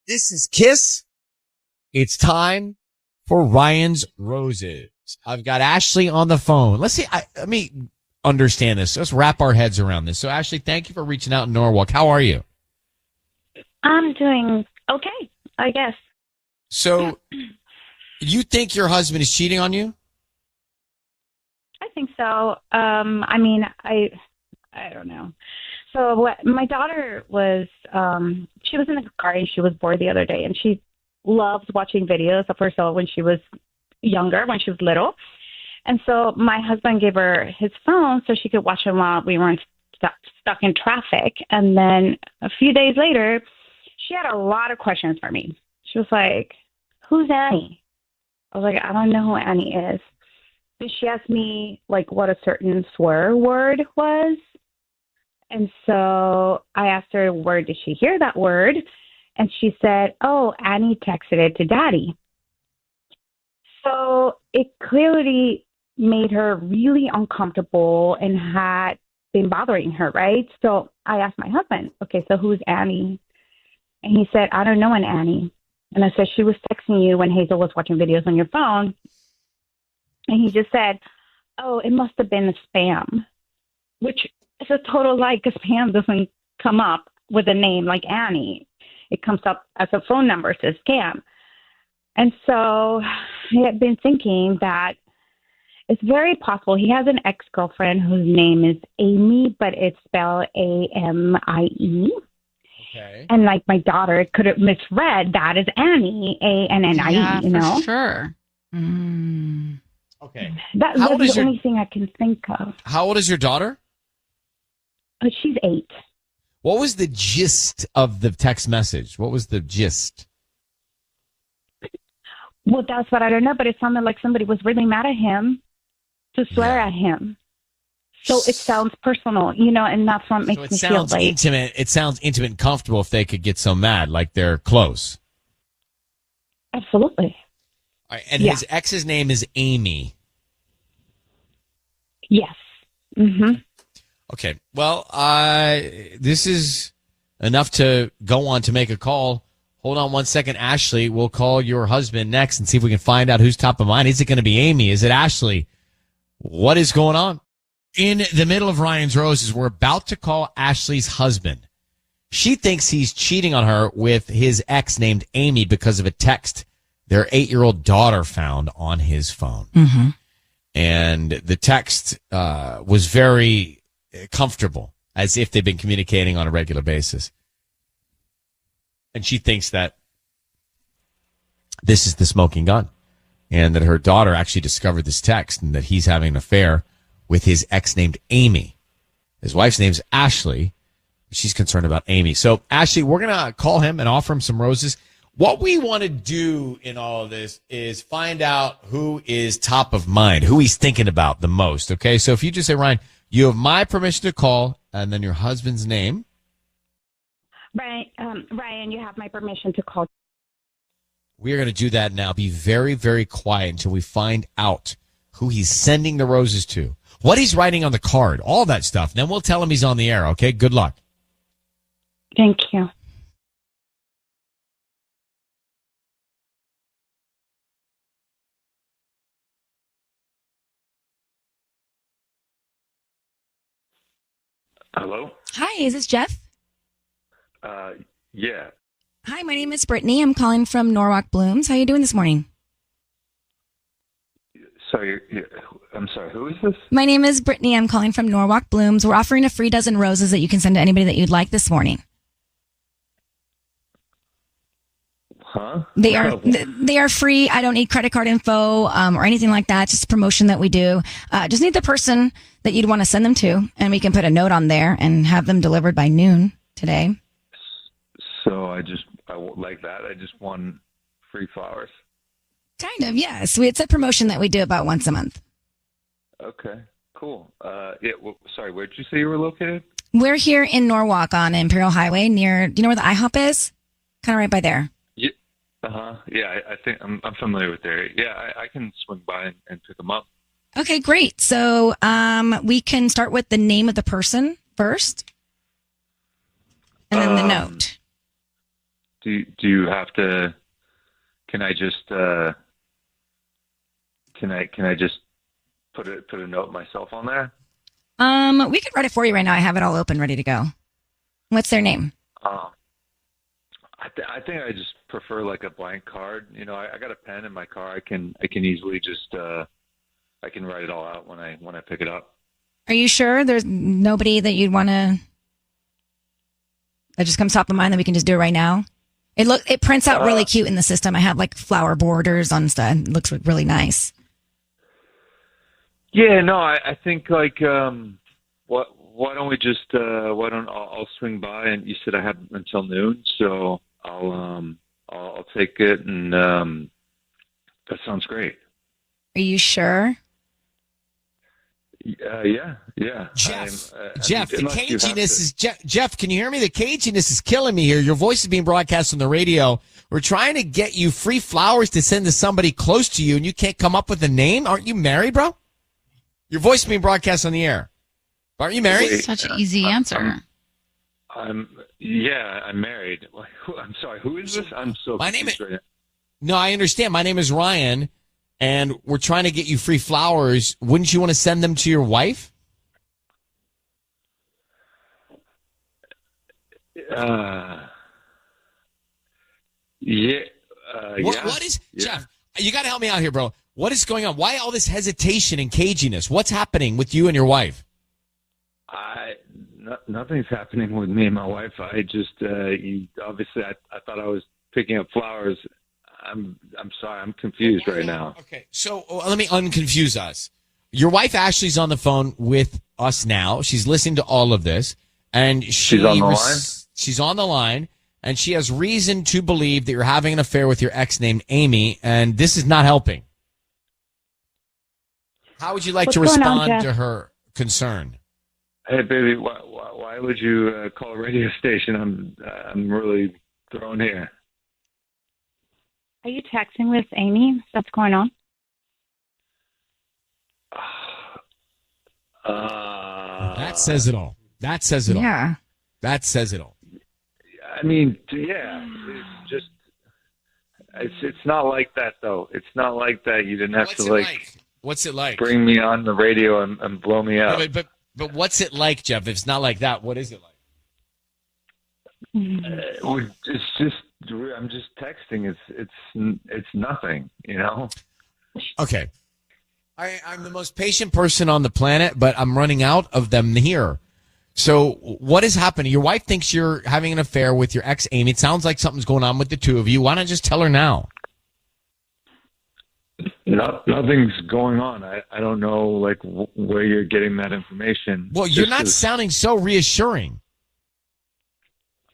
This is KIIS. It's time for Ryan's Roses. I've got Ashley on the phone. Let's see. Let me understand this. Let's wrap our heads around this. So, Ashley, thank you for reaching out in Norwalk. How are you? I'm doing okay, I guess. So, you think your husband is cheating on you? I think so. I don't know. So my daughter was, she was in the car and she was bored the other day, and she loves watching videos of herself when she was younger, when she was little. And so my husband gave her his phone so she could watch them while we weren't stuck in traffic. And then a few days later, she had a lot of questions for me. She was like, "Who's Annie?" I was like, "I don't know who Annie is." Then she asked me like what a certain swear word was. And so I asked her, where did she hear that word? And she said, "Oh, Annie texted it to Daddy." So it clearly made her really uncomfortable and had been bothering her, right? So I asked my husband, "Okay, so who's Annie?" And he said, "I don't know an Annie." And I said, "She was texting you when Hazel was watching videos on your phone." And he just said, "Oh, it must have been a spam," which is a total lie, because spam doesn't come up with a name like Annie. It comes up as a phone number, says scam. And so I had been thinking that it's very possible he has an ex-girlfriend whose name is Amy, but it's spelled Amie. Okay. And like my daughter could have misread that as Annie, Annie, yeah, you know? for sure. Mm. Okay. That's the only thing I can think of. How old is your daughter? She's 8. What was the gist of the text message? What was the gist? Well, that's what I don't know, but it sounded like somebody was really mad at him to swear at him. So it sounds personal, you know, and that's what makes me feel like intimate. It sounds intimate and comfortable if they could get so mad, like they're close. Absolutely. All right, and his ex's name is Amy. Yes. Mm-hmm. Okay. Well, this is enough to go on to make a call. Hold on one second, Ashley. We'll call your husband next and see if we can find out who's top of mind. Is it going to be Amy? Is it Ashley? What is going on? In the middle of Ryan's Roses, we're about to call Ashley's husband. She thinks he's cheating on her with his ex named Amy because of a text their 8-year-old daughter found on his phone. Mm-hmm. And the text was very comfortable, as if they've been communicating on a regular basis. And she thinks that this is the smoking gun, and that her daughter actually discovered this text, and that he's having an affair with his ex named Amy. His wife's name's Ashley. She's concerned about Amy. So, Ashley, we're going to call him and offer him some roses. What we want to do in all of this is find out who is top of mind, who he's thinking about the most. Okay, so if you just say, Ryan, you have my permission to call, and then your husband's name. Ryan, you have my permission to call. We are going to do that now. Be very, very quiet until we find out who he's sending the roses to, what he's writing on the card, all that stuff. Then we'll tell him he's on the air, okay? Good luck. Thank you. Hello? Hi, is this Jeff? Yeah. Hi, my name is Brittany. I'm calling from Norwalk Blooms. How are you doing this morning? Sorry, I'm sorry, who is this? My name is Brittany. I'm calling from Norwalk Blooms. We're offering a free dozen roses that you can send to anybody that you'd like this morning. Huh? They are free. I don't need credit card info or anything like that. Just a promotion that we do. Just need the person that you'd want to send them to, and we can put a note on there and have them delivered by noon today. So I like that. I just won free flowers. Kind of, yes. It's a promotion that we do about once a month. Okay, cool. Sorry, where'd you say you were located? We're here in Norwalk on Imperial Highway near, do you know where the IHOP is? Kind of right by there. Yeah. Uh-huh. Yeah, I think I'm familiar with the area. Yeah, I can swing by and pick them up. Okay, great. So we can start with the name of the person first, and then the note. Do you have to? Can I just can I just put a note myself on there? We could write it for you right now. I have it all open, ready to go. What's their name? I think I just prefer like a blank card. You know, I got a pen in my car. I can easily just I can write it all out when I pick it up. Are you sure there's nobody that you'd want to, that just comes top of mind that we can just do it right now? It prints out really cute in the system. I have like flower borders on stuff. It looks really nice. Yeah, no, I think like why don't we just I'll swing by, and you said I have until noon, so I'll take it, and that sounds great. Are you sure? Yeah. Jeff, the caginess is Jeff. Can you hear me? The caginess is killing me here. Your voice is being broadcast on the radio. We're trying to get you free flowers to send to somebody close to you, and you can't come up with a name. Aren't you married, bro? Your voice is being broadcast on the air. Aren't you married? Wait, Such an easy answer. I'm married. I'm sorry. Who is this? I'm so My name confused is. right now. No, I understand. My name is Ryan, and we're trying to get you free flowers. Wouldn't you want to send them to your wife? Yeah. What is Jeff? You got to help me out here, bro. What is going on? Why all this hesitation and caginess? What's happening with you and your wife? Nothing's happening with me and my wife. I just obviously I thought I was picking up flowers. I'm sorry. I'm confused right now. Okay, so let me unconfuse us. Your wife Ashley's on the phone with us now. She's listening to all of this, and She's on the line? She's on the line, and she has reason to believe that you're having an affair with your ex named Amy, and this is not helping. How would you like to respond to her concern? Hey, baby, why would you call a radio station? I'm really thrown here. Are you texting with Amy? What's going on? That says it all. That says it all. Yeah. That says it all. I mean, yeah, it's not like that though. It's not like that. You didn't have What's it like? bring me on the radio and blow me up. No, but what's it like, Jeff? If it's not like that, what is it like? It's just I'm just texting. It's nothing, you know. Okay. I'm the most patient person on the planet, but I'm running out of them here. So what is happening? Your wife thinks you're having an affair with your ex, Amy. It sounds like something's going on with the two of you. Why not just tell her now? Nothing's going on. I don't know like where you're getting that information. Well, you're not sounding so reassuring.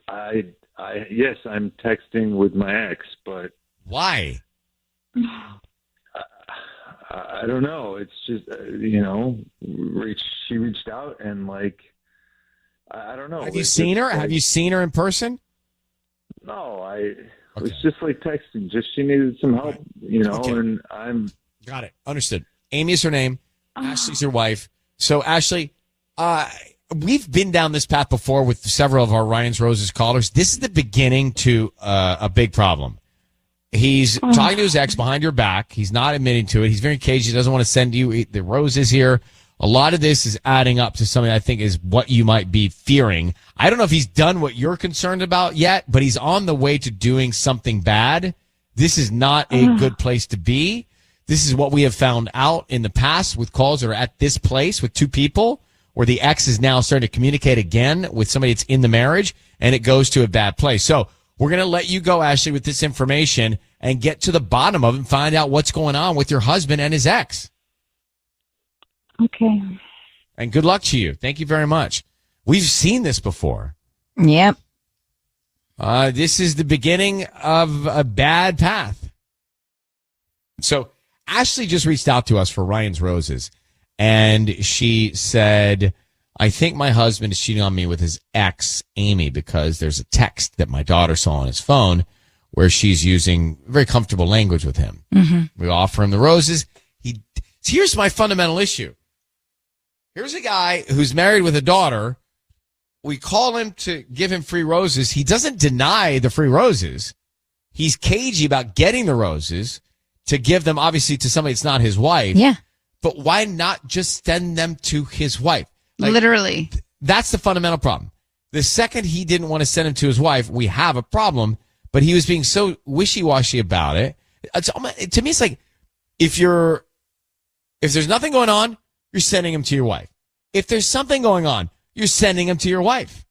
Yes, I'm texting with my ex, but why? I don't know. It's just she reached out and like I don't know. Have you seen her? Have you seen her in person? No, it was just like texting. Just she needed some help, and I'm got it. Understood. Amy is her name. Ashley's her wife. So Ashley, we've been down this path before with several of our Ryan's Roses callers. This is the beginning to a big problem. He's talking to his ex behind your back. He's not admitting to it. He's very cagey. He doesn't want to send you the roses here. A lot of this is adding up to something I think is what you might be fearing. I don't know if he's done what you're concerned about yet, but he's on the way to doing something bad. This is not a good place to be. This is what we have found out in the past with calls that are at this place with two people where the ex is now starting to communicate again with somebody that's in the marriage, and it goes to a bad place. So we're going to let you go, Ashley, with this information and get to the bottom of it and find out what's going on with your husband and his ex. Okay. And good luck to you. Thank you very much. We've seen this before. Yep. This is the beginning of a bad path. So Ashley just reached out to us for Ryan's Roses, and she said, I think my husband is cheating on me with his ex, Amy, because there's a text that my daughter saw on his phone where she's using very comfortable language with him. Mm-hmm. We offer him the roses. Here's my fundamental issue. Here's a guy who's married with a daughter we call him to give him free roses. He doesn't deny the free roses. He's cagey about getting the roses to give them, obviously, to somebody that's not his wife. Yeah. But why not just send them to his wife? Literally. That's the fundamental problem. The second he didn't want to send him to his wife, we have a problem. But he was being so wishy-washy about it. To me, it's like if there's nothing going on, you're sending him to your wife. If there's something going on, you're sending him to your wife.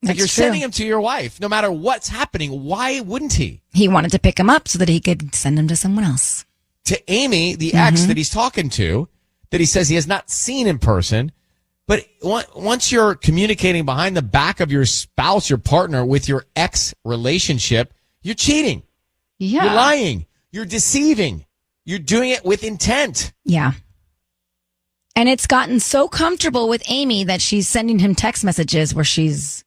Like you're sending him to your wife, no matter what's happening. Why wouldn't he? He wanted to pick him up so that he could send him to someone else. To Amy, the ex that he's talking to, that he says he has not seen in person. But once you're communicating behind the back of your spouse, your partner, with your ex relationship, you're cheating. Yeah. You're lying. You're deceiving. You're doing it with intent. Yeah. And it's gotten so comfortable with Amy that she's sending him text messages where she's,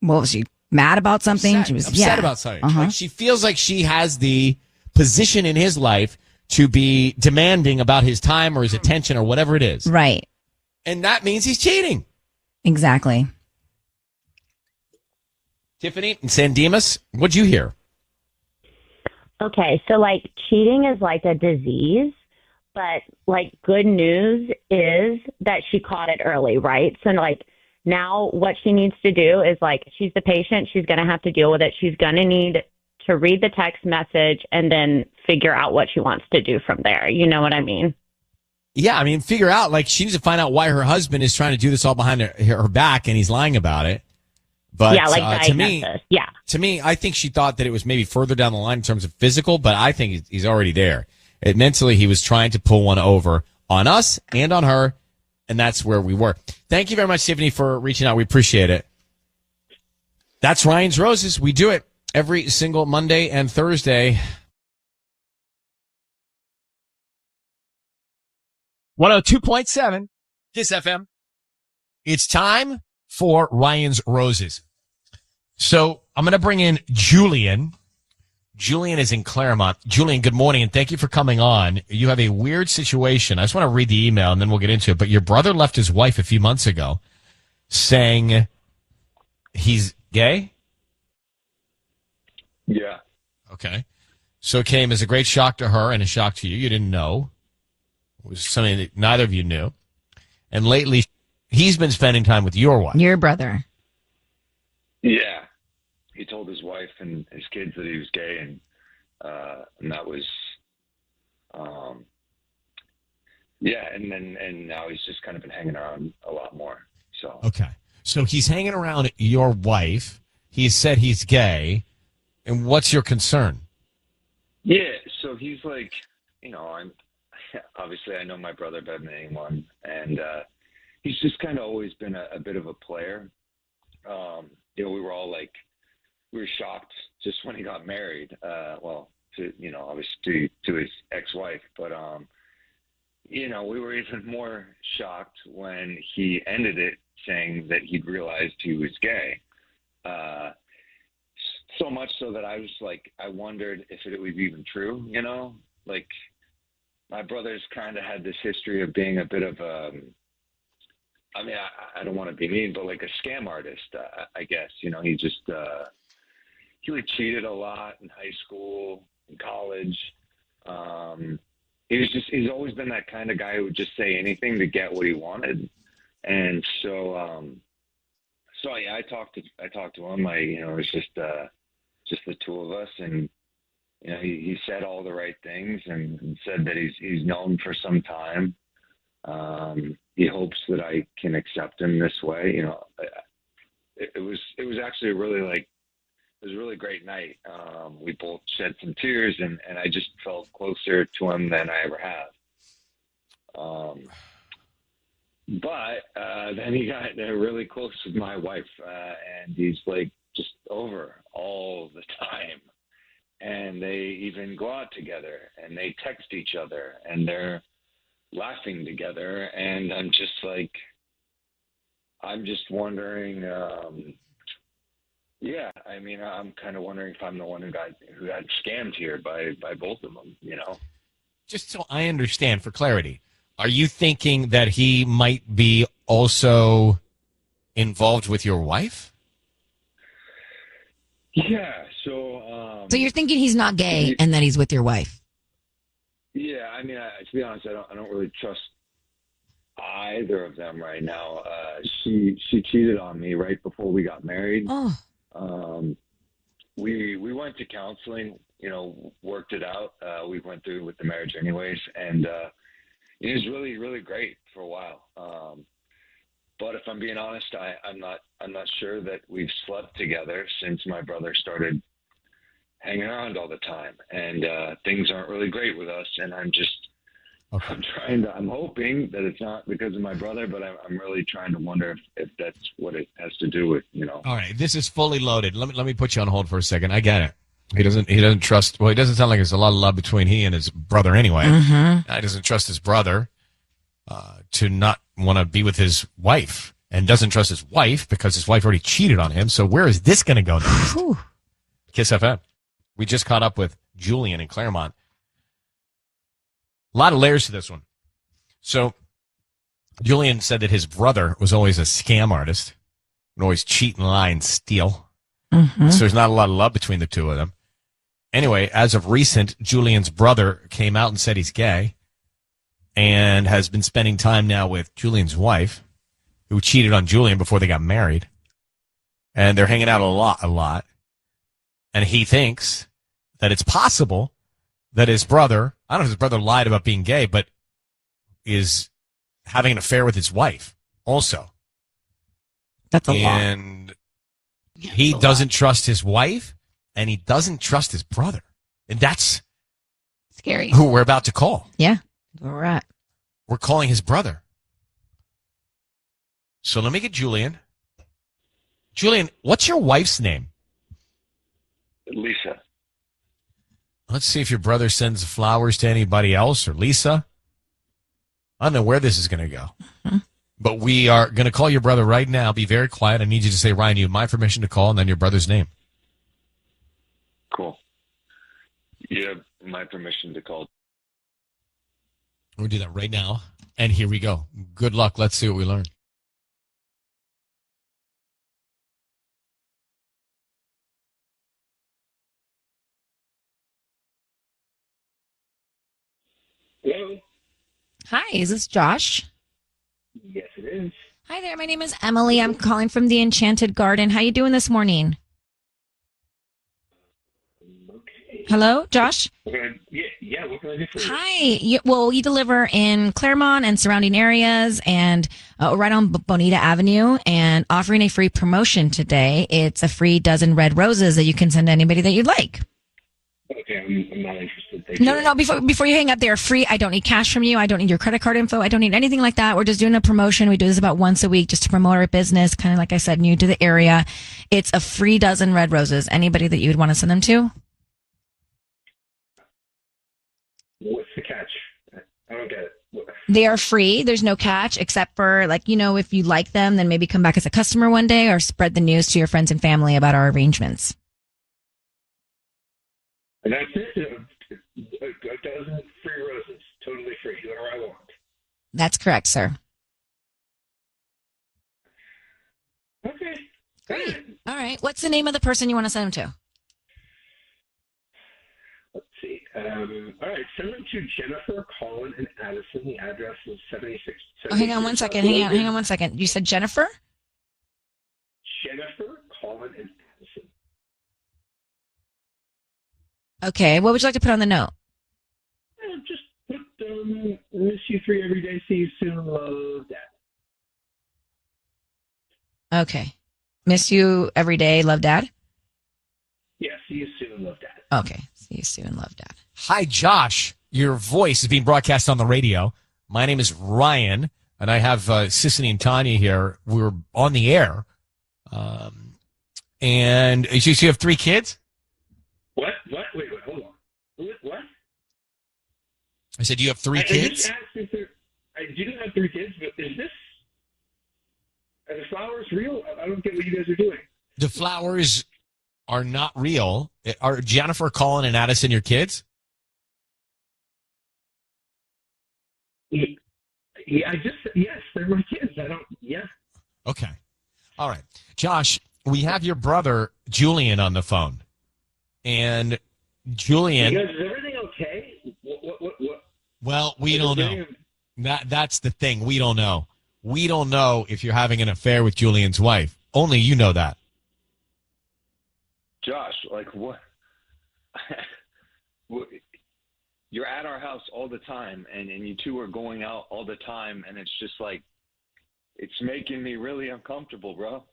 was she mad about something? Upset, she was upset about something. Like she feels like she has the position in his life to be demanding about his time or his attention or whatever it is. Right. And that means he's cheating. Exactly. Tiffany and San Dimas, what'd you hear? Okay, so like cheating is like a disease, but like good news is that she caught it early, right? So like now what she needs to do is like she's the patient, she's going to have to deal with it. She's going to need to read the text message and then figure out what she wants to do from there. You know what I mean? Yeah, I mean, figure out, like, she needs to find out why her husband is trying to do this all behind her back and he's lying about it. But yeah, like to me, I think she thought that it was maybe further down the line in terms of physical, but I think he's already there. Mentally, he was trying to pull one over on us and on her, and that's where we were. Thank you very much, Tiffany, for reaching out. We appreciate it. That's Ryan's Roses. We do it every single Monday and Thursday. 102.7 KIIS-FM. It's time for Ryan's Roses. So I'm going to bring in Julian. Julian is in Claremont. Julian, good morning, and thank you for coming on. You have a weird situation. I just want to read the email, and then we'll get into it. But your brother left his wife a few months ago saying he's gay? Yeah. Okay. So it came as a great shock to her and a shock to you. You didn't know. It was something that neither of you knew. And lately, he's been spending time with your wife. Your brother. Yeah. He told his wife and his kids that he was gay, and that was, and now he's just kind of been hanging around a lot more. So Okay. So he's hanging around your wife. He said he's gay. And what's your concern? yeah, so he's like, obviously I know my brother better than anyone, and he's just kind of always been a bit of a player. We were all like, we were shocked just when he got married. Obviously to his ex-wife, but we were even more shocked when he ended it, saying that he'd realized he was gay. So much so that I was like, I wondered if it was even true. Like my brother's kind of had this history of being a bit of I don't want to be mean, but like a scam artist, I guess. He just he like cheated a lot in high school, in college. He's always been that kind of guy who would just say anything to get what he wanted. And so yeah, I talked to him. It was just the two of us, and he said all the right things and said that he's known for some time. He hopes that I can accept him this way. It was actually it was a really great night. We both shed some tears, and I just felt closer to him than I ever have. But then he got really close with my wife, and he's like just over all the time. And they even go out together, and they text each other, and they're laughing together. And I'm just wondering. I'm kind of wondering if I'm the one who got scammed here by both of them. Just so I understand, for clarity, are you thinking that he might be also involved with your wife? Yeah. So. So you're thinking he's not gay and that he's with your wife? Yeah. I mean, to be honest, I don't really trust either of them right now. She cheated on me right before we got married. Oh. We went to counseling, worked it out. We went through with the marriage anyways, and it was really, really great for a while. But if I'm being honest, I'm not sure that we've slept together since my brother started hanging around all the time, and things aren't really great with us. And I'm hoping that it's not because of my brother, but I'm really trying to wonder if that's what it has to do with, All right, this is fully loaded. Let me put you on hold for a second. I get it. He doesn't trust. Well, it doesn't sound like there's a lot of love between he and his brother anyway. He doesn't trust his brother to not want to be with his wife, and doesn't trust his wife because his wife already cheated on him. So where is this going to go next? KIIS-FM. We just caught up with Julian in Claremont. A lot of layers to this one. So Julian said that his brother was always a scam artist, would always cheat and lie and steal. So there's not a lot of love between the two of them. Anyway, as of recent, Julian's brother came out and said he's gay and has been spending time now with Julian's wife, who cheated on Julian before they got married. And they're hanging out a lot. And he thinks that it's possible that his brother, I don't know if his brother lied about being gay, but is having an affair with his wife also. That's a lot. And he doesn't trust his wife, and he doesn't trust his brother. And that's scary. Who we're about to call. Yeah, where we're at. We're calling his brother. So let me get Julian. Julian, what's your wife's name? Lisa. Let's see if your brother sends flowers to anybody else or Lisa. I don't know where this is going to go. But we are going to call your brother right now. Be very quiet. I need you to say, Ryan, you have my permission to call, and then your brother's name. Cool. You have my permission to call. We'll do that right now. And here we go. Good luck. Let's see what we learn. Hello? Hi, is this Josh? Yes, it is. Hi there, my name is Emily. I'm calling from the Enchanted Garden. How you doing this morning? Okay. Hello, Josh? Yeah, what can I do for you? Hi. We deliver in Claremont and surrounding areas and right on Bonita Avenue, and offering a free promotion today. It's a free dozen red roses that you can send to anybody that you'd like. Okay, I'm not interested. Thank you. No. Before you hang up, they're free. I don't need cash from you. I don't need your credit card info. I don't need anything like that. We're just doing a promotion. We do this about once a week just to promote our business. Kind of like I said, new to the area. It's a free dozen red roses. Anybody that you would want to send them to? What's the catch? I don't get it. They are free. There's no catch except for if you like them, then maybe come back as a customer one day or spread the news to your friends and family about our arrangements. And that's it. A dozen free roses, totally free, whatever I want. That's correct, sir. Okay. Great. All right. What's the name of the person you want to send them to? Let's see. All right, send them to Jennifer, Colin, and Addison. The address is 76. Oh, hang on one second. Hang on one second. You said Jennifer? Jennifer, Colin, and Addison. Okay. What would you like to put on the note? Just put miss you three every day, see you soon, love, Dad. Okay. Miss you every day, love, Dad? Yeah, see you soon, love, Dad. Okay. See you soon, love, Dad. Hi, Josh. Your voice is being broadcast on the radio. My name is Ryan, and I have Sissany and Tanya here. We're on the air. And you have 3 kids? What? Wait, hold on. What? I said you have 3 I kids? just asked if I do have 3 kids, but are the flowers real? I don't get what you guys are doing. The flowers are not real. Are Jennifer, Colin, and Addison your kids? Yeah, yes, they're my kids. Yeah. Okay. All right. Josh, we have your brother, Julian, on the phone. And Julian... Because is everything okay? What? Well, we don't know. That's the thing. We don't know. We don't know if you're having an affair with Julian's wife. Only you know that. Josh, like what? You're at our house all the time, and you two are going out all the time, and it's just like, it's making me really uncomfortable, bro.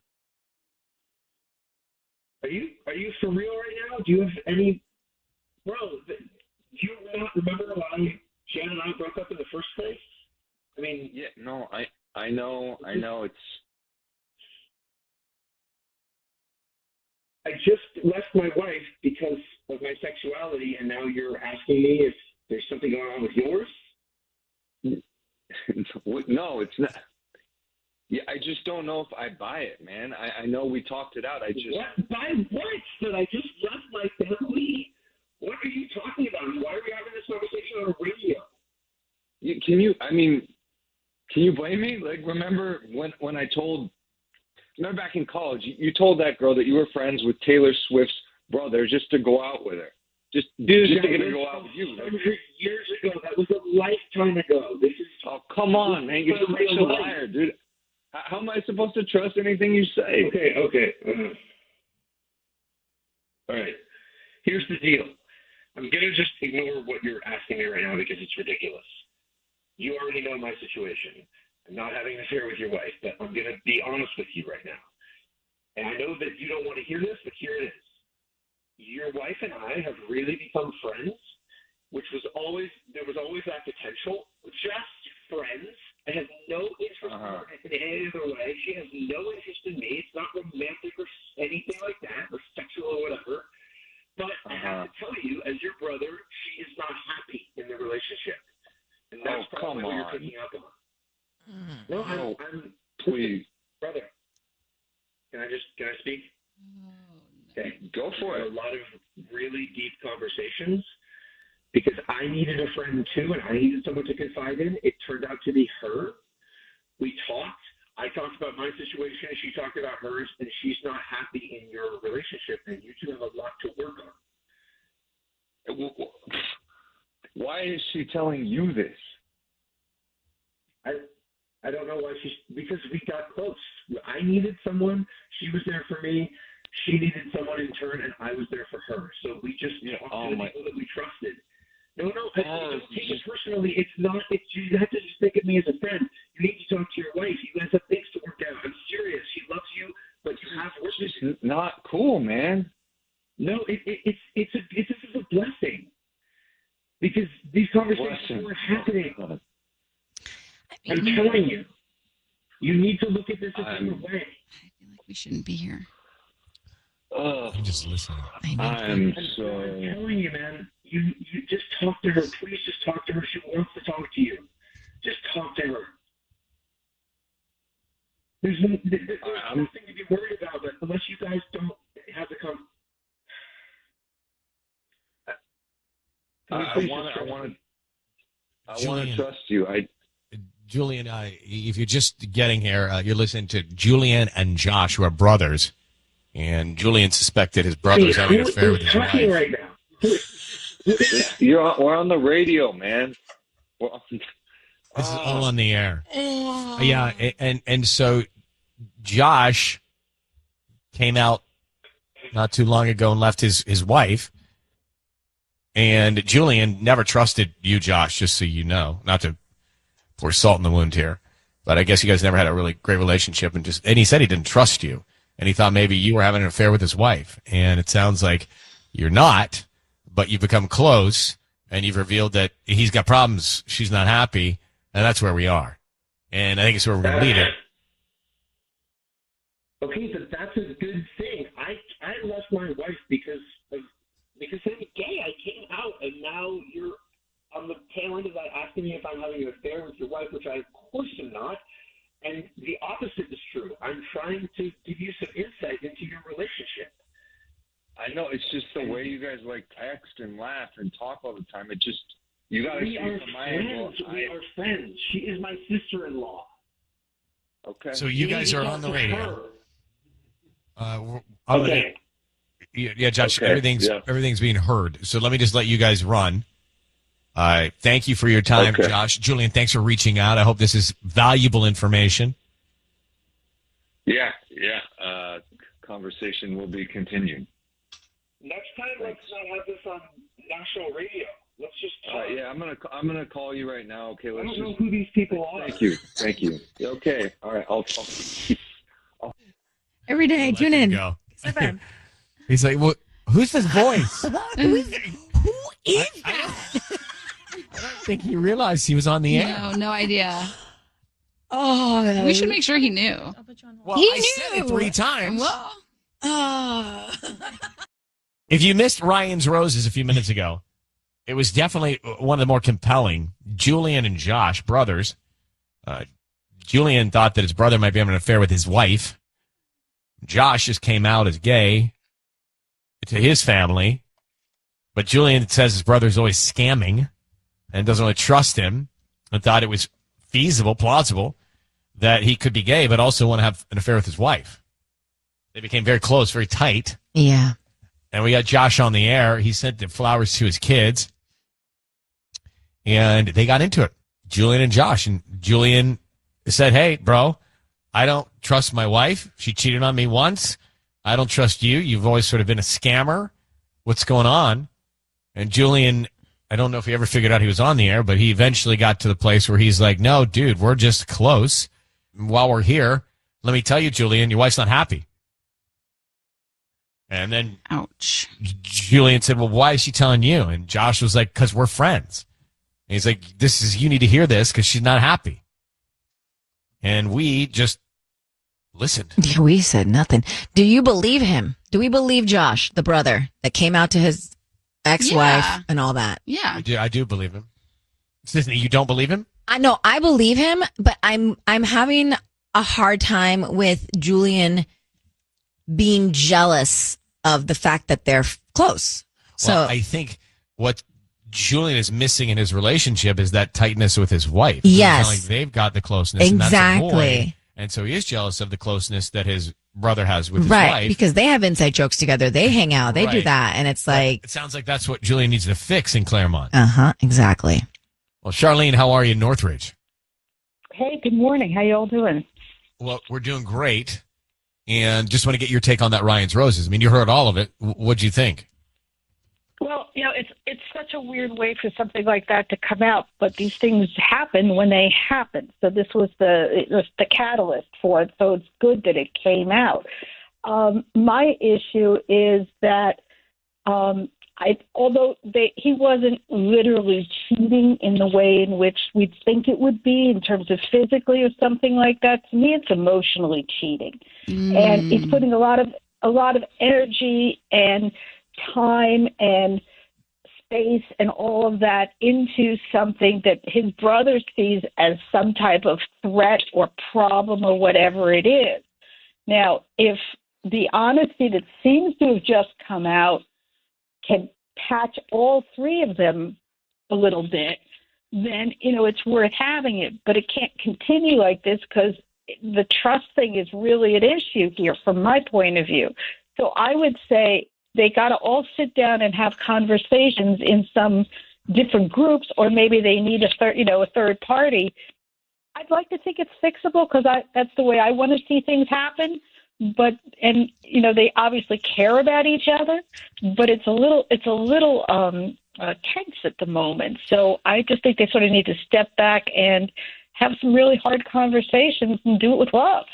Are you for real right now? Do you have any, bro? Do you not remember why Jan and I broke up in the first place? I mean, yeah, no, I know, it's. I just left my wife because of my sexuality, and now you're asking me if there's something going on with yours? No, it's not. Yeah, I just don't know if I buy it, man. I know we talked it out. What? Buy what? That I just left my family? What are you talking about? Why are we having this conversation on the radio? Can you blame me? Like, remember when I told... Remember back in college, you told that girl that you were friends with Taylor Swift's brother just to go out with her. Just to get her to go out with you. 100 years ago. That was a lifetime ago. This is... Oh, come on, man. You're such a liar, dude. How am I supposed to trust anything you say? Okay. All right. Here's the deal. I'm going to just ignore what you're asking me right now because it's ridiculous. You already know my situation. I'm not having an affair with your wife, but I'm going to be honest with you right now. And I know that you don't want to hear this, but here it is. Your wife and I have really become friends, there was always that potential. We're just friends. I have no interest in her in any other way. She has no interest in me. It's not romantic or anything like that, or sexual or whatever. But I have to tell you, as your brother, she is not happy in the relationship. And that's probably what you're picking up on. No, I'm please. Brother, can I speak? Okay. Go for it. A lot of really deep conversations because I needed a friend too, and I needed someone to confide in. It turned out to be her. We talked. I talked about my situation, and she talked about hers, and she's not happy in your relationship, and you two have a lot to work on. Why is she telling you this? I don't know why because we got close. I needed someone. She was there for me. She needed someone in turn, and I was there for her. So we just talked to the people that we trusted. No, don't take it personally. It's not. You have to just think of me as a friend. You need to talk to your wife. You guys have things to work out. I'm serious. She loves you, but you have work to do. It's not cool, man. No, this is a blessing because these conversations were happening. I'm telling you, you need to look at this a different way. I feel like we shouldn't be here. I'm just listening. I'm telling you, man. You just talk to her. Please just talk to her. She wants to talk to you. Just talk to her. There's nothing to be worried about, but unless you guys don't have the I want to trust you. Julian, if you're just getting here, you're listening to Julian and Josh, who are brothers. And Julian suspected his brother was having an affair with his wife. Right now. We're on the radio, man. This is all on the air. Yeah, and so Josh came out not too long ago and left his wife. And Julian never trusted you, Josh, just so you know. Not to pour salt in the wound here. But I guess you guys never had a really great relationship. And he said he didn't trust you. And he thought maybe you were having an affair with his wife. And it sounds like you're not, but you've become close. And you've revealed that he's got problems. She's not happy. And that's where we are. And I think it's where we're going to leave it. Okay, but that's a good thing. I left my wife because I'm gay. I came out, and now you're on the tail end of that asking me if I'm having an affair with your wife, which I, of course, am not. And the opposite is true. I'm trying to give you some insight into your relationship. I know. It's just the way you guys like text and laugh and talk all the time. It just, you got to see from my angle. We are friends. She is my sister-in-law. Okay. So you guys are on the radio. Okay. Yeah, Josh, Okay, everything's being heard. So let me just let you guys run. Thank you for your time, Okay. Josh. Julian, thanks for reaching out. I hope this is valuable information. Yeah. Conversation will be continued. Next time, let's not have this on national radio. Let's just talk. Yeah, I'm gonna call you right now. Okay, I let's don't know just. who these people are. Thank you. Okay, all right. I'll Every day, tune in. Go. He's like, well, who's this voice? Who is that? I don't think he realized he was on the air. No, no idea. Oh, We should make sure he knew. Well, He I said it knew. 3 times. Well, Oh. If you missed Ryan's Roses a few minutes ago, it was definitely one of the more compelling. Julian and Josh, brothers. Julian thought that his brother might be having an affair with his wife. Josh just came out as gay to his family. But Julian says his brother's always scamming and doesn't really trust him and thought it was feasible, plausible, that he could be gay but also want to have an affair with his wife. They became very close, very tight. Yeah. And we got Josh on the air. He sent the flowers to his kids. And they got into it, Julian and Josh. And Julian said, hey, bro, I don't trust my wife. She cheated on me once. I don't trust you. You've always sort of been a scammer. What's going on? And Julian, I don't know if he ever figured out he was on the air, but he eventually got to the place where he's like, no, dude, we're just close. While we're here, let me tell you, Julian, your wife's not happy. And then ouch. Julian said, well, why is she telling you? And Josh was like, because we're friends. And he's like, you need to hear this because she's not happy. And we just listened. Yeah, we said nothing. Do you believe him? Do we believe Josh, the brother that came out to his ex-wife Yeah. and all that? Yeah. I do believe him. Sydney, you don't believe him? I know I believe him, but I'm having a hard time with Julian being jealous of the fact that they're close. So Well, I think what Julian is missing in his relationship is that tightness with his wife. Yes. It's not like they've got the closeness. And that's a Exactly. void. And so he is jealous of the closeness that his brother has with his right, wife. because they have inside jokes together. They hang out. They do Right. that. And it's like, It sounds like that's what Julian needs to fix in Claremont. exactly. Well, Charlene, how are you in Northridge? Hey, good morning. How you all doing? Well, we're doing great. And just want to get your take on that Ryan's Roses. I mean, you heard all of it. What'd you think? Well, it's such a weird way for something like that to come out, but these things happen when they happen. So this was the catalyst for it. So it's good that it came out. My issue is that although he wasn't literally cheating in the way in which we'd think it would be in terms of physically or something like that, to me it's emotionally cheating. And he's putting a lot of energy and time and space and all of that into something that his brother sees as some type of threat or problem or whatever it is. Now, if the honesty that seems to have just come out can patch all three of them a little bit, then, it's worth having it. But it can't continue like this because the trust thing is really an issue here from my point of view. So I would say they got to all sit down and have conversations in some different groups, or maybe they need a third party. I'd like to think it's fixable because that's the way I want to see things happen. But they obviously care about each other, but it's a little tense at the moment. So I just think they sort of need to step back and have some really hard conversations and do it with love.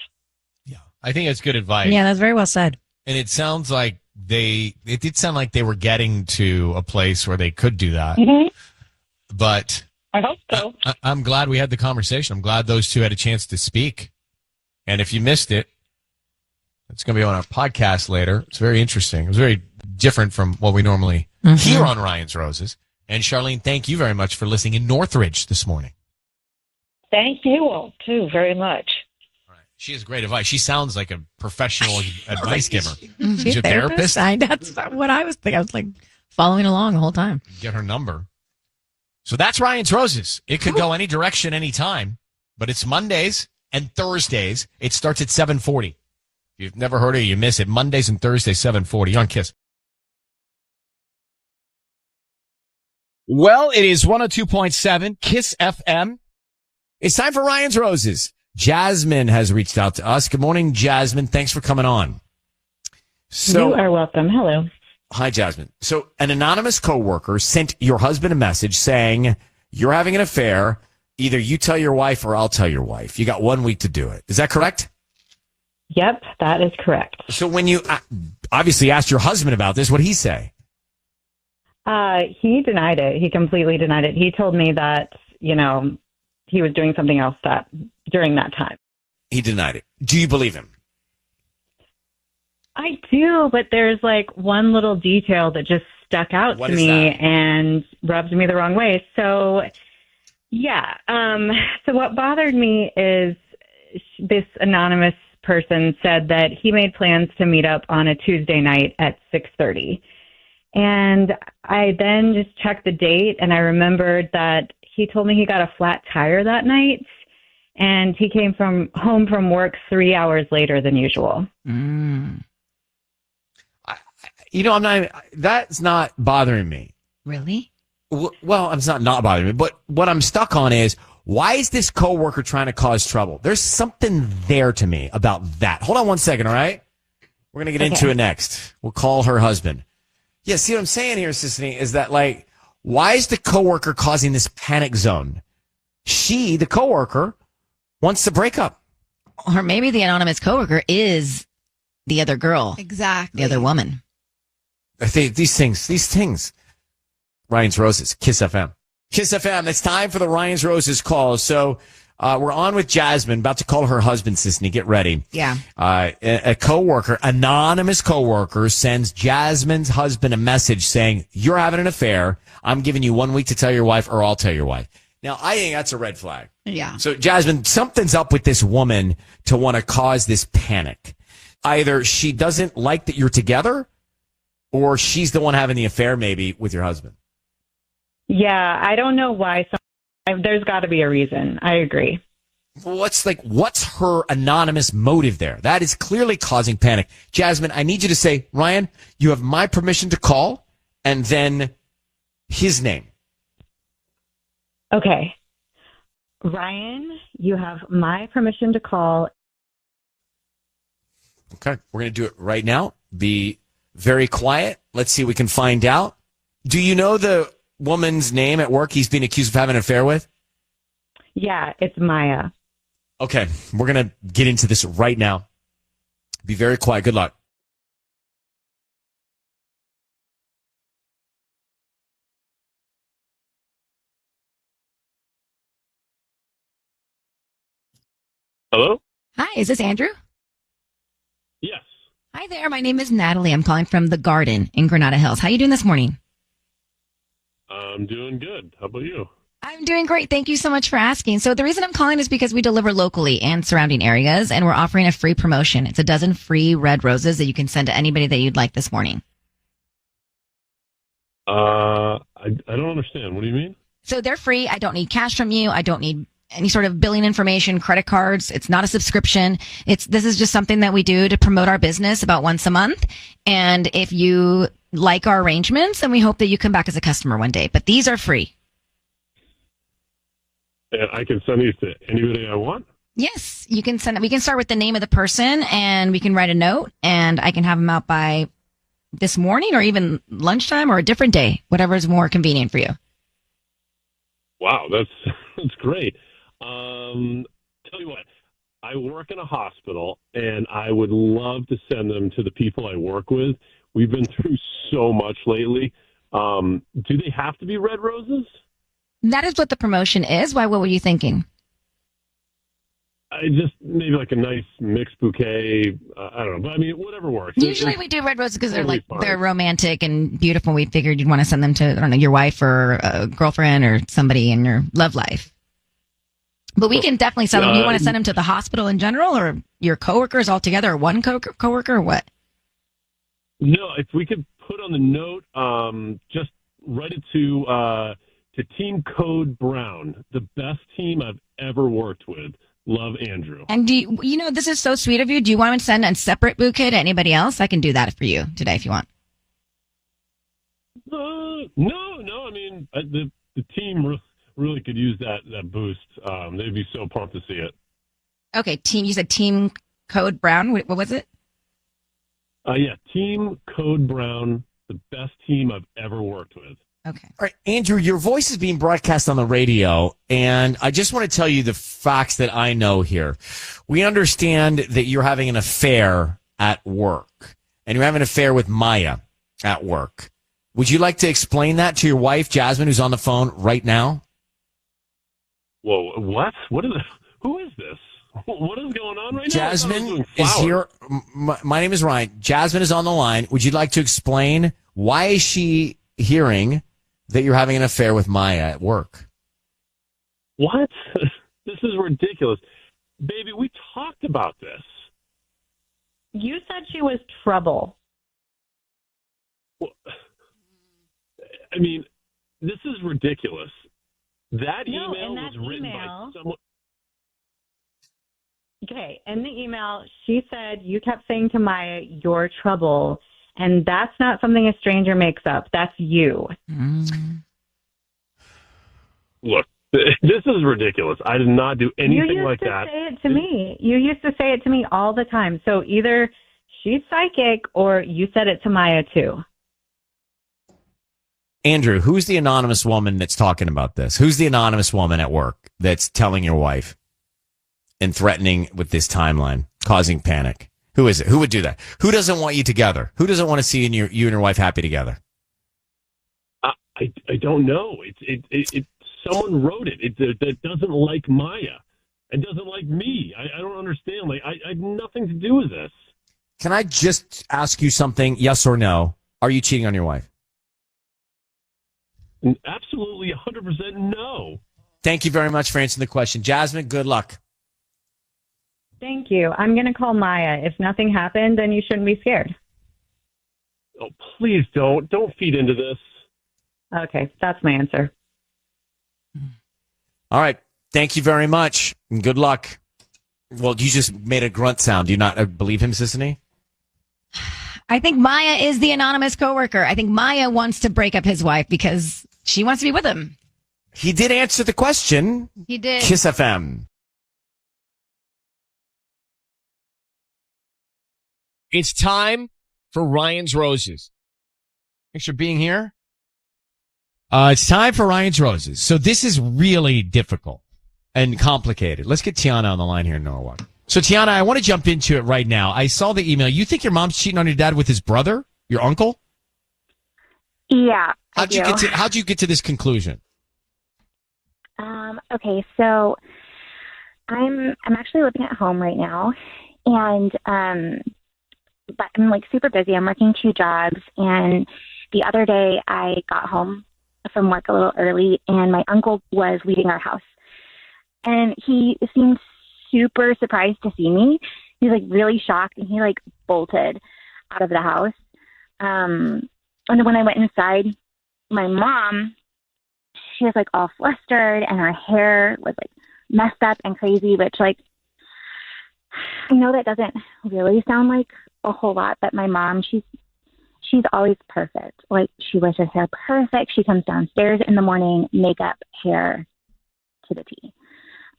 Yeah, I think that's good advice. Yeah, that's very well said. And it sounds like it did sound like they were getting to a place where they could do that. Mm-hmm. But I hope so. I'm glad we had the conversation. I'm glad those two had a chance to speak. And if you missed it, it's going to be on our podcast later. It's very interesting. It was very different from what we normally hear on Ryan's Roses. And Charlene, thank you very much for listening in Northridge this morning. Thank you all, too, very much. All right. She has great advice. She sounds like a professional advice giver. She's She's a therapist. That's what I was thinking. I was like following along the whole time. Get her number. So that's Ryan's Roses. It could go any direction, anytime. But it's Mondays and Thursdays. It starts at 7:40. If you've never heard it, you miss it. Mondays and Thursdays, 7:40 on KISS. Well, it is 102.7 KIIS-FM. It's time for Ryan's Roses. Jasmine has reached out to us. Good morning, Jasmine. Thanks for coming on. You are welcome. Hello. Hi, Jasmine. So an anonymous coworker sent your husband a message saying you're having an affair. Either you tell your wife or I'll tell your wife. You got 1 week to do it. Is that correct? Yep, that is correct. So when you obviously asked your husband about this, what did he say? He denied it. He completely denied it. He told me that, he was doing something else during that time. He denied it. Do you believe him? I do, but there's like one little detail that just stuck out to me and rubbed me the wrong way. So, yeah. So what bothered me is this anonymous person said that he made plans to meet up on a Tuesday night at 6:30. And I then just checked the date, and I remembered that he told me he got a flat tire that night, and he came home from work 3 hours later than usual. That's not bothering me. Really? Well, it's not bothering me, but what I'm stuck on is, why is this coworker trying to cause trouble? There's something there to me about that. Hold on 1 second, all right? We're going to get into it next. We'll call her husband. Yeah, see what I'm saying here, Sissany, is that, why is the coworker causing this panic zone? She, the coworker, wants to break up. Or maybe the anonymous coworker is the other girl. Exactly. The other woman. I think these things. Ryan's Roses, KISS-FM. KISS-FM, it's time for the Ryan's Roses call. So we're on with Jasmine, about to call her husband, Sissany. Get ready. Yeah. A coworker, anonymous coworker, sends Jasmine's husband a message saying, you're having an affair. I'm giving you 1 week to tell your wife or I'll tell your wife. Now, I think that's a red flag. Yeah. So, Jasmine, something's up with this woman to want to cause this panic. Either she doesn't like that you're together, or she's the one having the affair maybe with your husband. Yeah, I don't know why. There's got to be a reason. I agree. What's her anonymous motive there? That is clearly causing panic. Jasmine, I need you to say, Ryan, you have my permission to call, and then his name. Okay. Ryan, you have my permission to call. Okay, we're going to do it right now. Be very quiet. Let's see if we can find out. Do you know the woman's name at work he's being accused of having an affair with? Yeah, it's Maya. Okay, we're going to get into this right now. Be very quiet. Good luck. Hello? Hi, is this Andrew? Yes. Hi there. My name is Natalie. I'm calling from The Garden in Granada Hills. How are you doing this morning? I'm doing good. How about you? I'm doing great. Thank you so much for asking. So the reason I'm calling is because we deliver locally and surrounding areas, and we're offering a free promotion. It's a dozen free red roses that you can send to anybody that you'd like this morning. I don't understand. What do you mean? So they're free. I don't need cash from you. I don't need any sort of billing information, credit cards. It's not a subscription. This is just something that we do to promote our business about once a month. And if you like our arrangements, then we hope that you come back as a customer one day. But these are free. And I can send these to anybody I want? Yes, you can send it. We can start with the name of the person, and we can write a note, and I can have them out by this morning or even lunchtime or a different day, whatever is more convenient for you. Wow, that's great. Tell you what, I work in a hospital, and I would love to send them to the people I work with. We've been through so much lately. Do they have to be red roses? That is what the promotion is. Why? What were you thinking? I just maybe like a nice mixed bouquet. I don't know, but I mean, whatever works. Usually we do red roses because totally they're romantic and beautiful. We figured you'd want to send them to, I don't know, your wife or a girlfriend or somebody in your love life. But we can definitely send them. You want to send them to the hospital in general, or your coworkers all together, or one coworker, or what? No, if we could put on the note, just write it to Team Code Brown, the best team I've ever worked with. Love, Andrew. And this is so sweet of you. Do you want to send a separate bouquet to anybody else? I can do that for you today if you want. No. I mean, the team really could use that boost. They'd be so pumped to see it. Okay, team. You said Team Code Brown. What was it? Yeah, Team Code Brown, the best team I've ever worked with. Okay. All right, Andrew, your voice is being broadcast on the radio, and I just want to tell you the facts that I know here. We understand that you're having an affair at work, and you're having an affair with Maya at work. Would you like to explain that to your wife, Jasmine, who's on the phone right now? Whoa, what? Who is this? What is going on right now? Jasmine is here. My name is Ryan. Jasmine is on the line. Would you like to explain why is she hearing that you're having an affair with Maya at work? What? This is ridiculous. Baby, we talked about this. You said she was trouble. Well, I mean, this is ridiculous. That email was written by someone. Okay, in the email, she said you kept saying to Maya, "You're trouble," and that's not something a stranger makes up. That's you. Look, this is ridiculous. I did not do anything like that. You used to say it to me. You used to say it to me all the time. So either she's psychic or you said it to Maya too. Andrew, who's the anonymous woman that's talking about this? Who's the anonymous woman at work that's telling your wife and threatening with this timeline, causing panic? Who is it? Who would do that? Who doesn't want you together? Who doesn't want to see you and your wife happy together? I don't know. It someone wrote it. That doesn't like Maya and doesn't like me. I don't understand. Like I had nothing to do with this. Can I just ask you something? Yes or no? Are you cheating on your wife? Absolutely, 100% no. Thank you very much for answering the question. Jasmine, good luck. Thank you. I'm going to call Maya. If nothing happened, then you shouldn't be scared. Oh, please don't. Don't feed into this. Okay, that's my answer. All right. Thank you very much. And good luck. Well, you just made a grunt sound. Do you not believe him, Sissany? I think Maya is the anonymous coworker. I think Maya wants to break up his wife because she wants to be with him. He did answer the question. He did. KIIS-FM. It's time for Ryan's Roses. Thanks for being here. It's time for Ryan's Roses. So this is really difficult and complicated. Let's get Tiana on the line here in Norwalk. So Tiana, I want to jump into it right now. I saw the email. You think your mom's cheating on your dad with his brother, your uncle? Yeah. How'd you get to this conclusion? Okay, so I'm actually living at home right now, and but I'm like super busy. I'm working 2 jobs, and the other day I got home from work a little early, and my uncle was leaving our house, and he seemed super surprised to see me. He's like really shocked, and he like bolted out of the house. And then when I went inside, my mom, she was like all flustered, and her hair was like messed up and crazy, which like, I know that doesn't really sound like a whole lot, but my mom, she's always perfect. Like, she wears her hair perfect. She comes downstairs in the morning, makeup, hair to the T.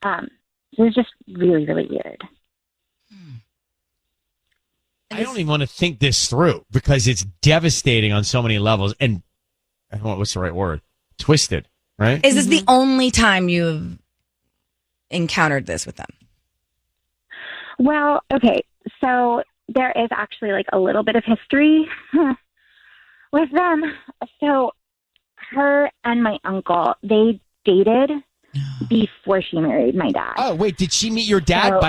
So it's just really, really weird. I don't even want to think this through because it's devastating on so many levels. And I don't know what's the right word. Twisted, right? Is this the only time you've encountered this with them? Well, okay, so there is actually like a little bit of history with them. So her and my uncle, they dated before she married my dad. Oh, wait, did she meet your dad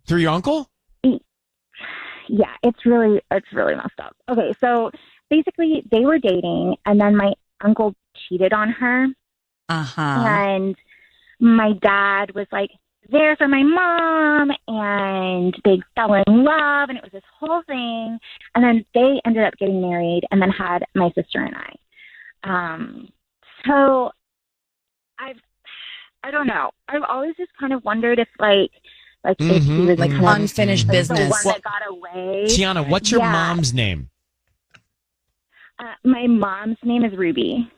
through your uncle? Yeah, it's really messed up. Okay, so basically they were dating, and then my uncle cheated on her. And my dad was like there for my mom, and they fell in love, and it was this whole thing. And then they ended up getting married, and then had my sister and I. So I don't know. I've always just kind of wondered if if he was kind of unfinished the business. one that got away. Tiana, what's your mom's name? My mom's name is Ruby.